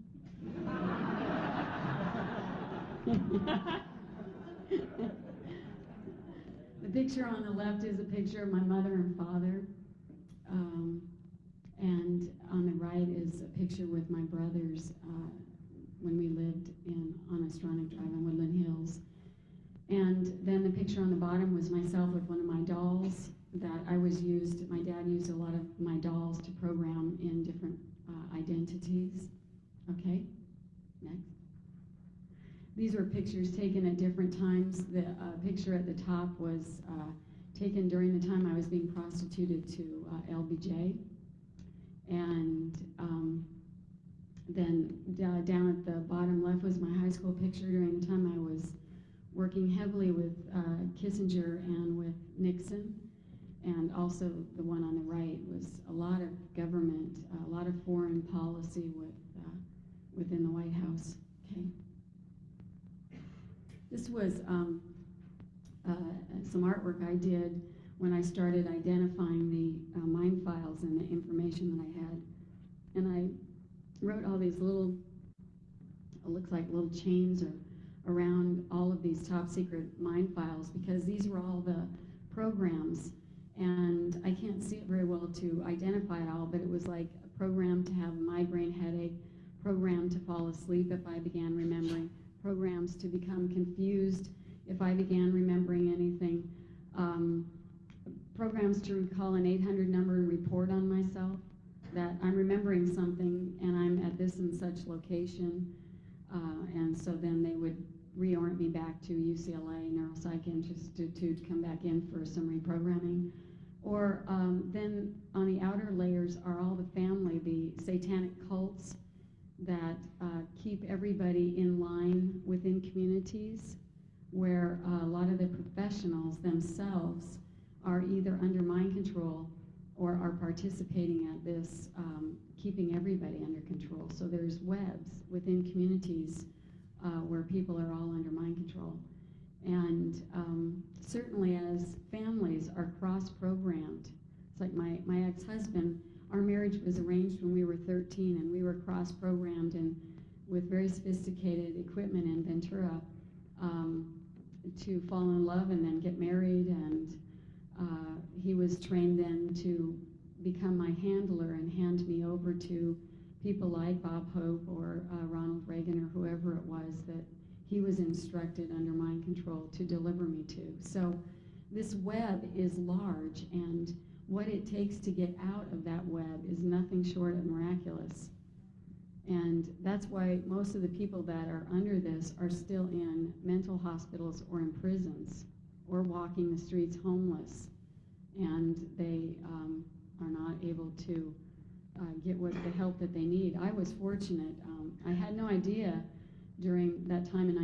The picture on the left is a picture of my mother and father, and on the right is a picture with my brothers when we lived on Astronic Drive in Woodland Hills. And then the picture on the bottom was myself with one of my dolls that my dad used a lot of my dolls to program in different identities. Okay, next. These were pictures taken at different times. The picture at the top was taken during the time I was being prostituted to LBJ. And then down at the bottom left was my high school picture during the time I was working heavily with Kissinger and with Nixon. And also the one on the right was a lot of government, a lot of foreign policy within the White House. Okay. This was some artwork I did when I started identifying the mind files and the information that I had. And I wrote all these little it looks like little chains around all of these top secret mind files, because these were all the programs, and I can't see it very well to identify it all, but it was like a program to have a migraine headache, program to fall asleep if I began remembering, programs to become confused if I began remembering anything, programs to recall an 800 number and report on myself that I'm remembering something and I'm at this and such location, and so then they would reorient me back to UCLA Neuropsych Institute to come back in for some reprogramming. Or then on the outer layers are all the family, the satanic cults that keep everybody in line within communities, where a lot of the professionals themselves are either under mind control or are participating at this, keeping everybody under control. So there's webs within communities where people are all under mind control. And certainly as families are cross-programmed, it's like my ex-husband, our marriage was arranged when we were 13, and we were cross-programmed and with very sophisticated equipment in Ventura to fall in love and then get married, and he was trained then to become my handler and hand me over to people like Bob Hope or Ronald Reagan or whoever it was that he was instructed under mind control to deliver me to. So this web is large, and what it takes to get out of that web is nothing short of miraculous. And that's why most of the people that are under this are still in mental hospitals or in prisons or walking the streets homeless, and they are not able to get the help that they need. I was fortunate. I had no idea during that time in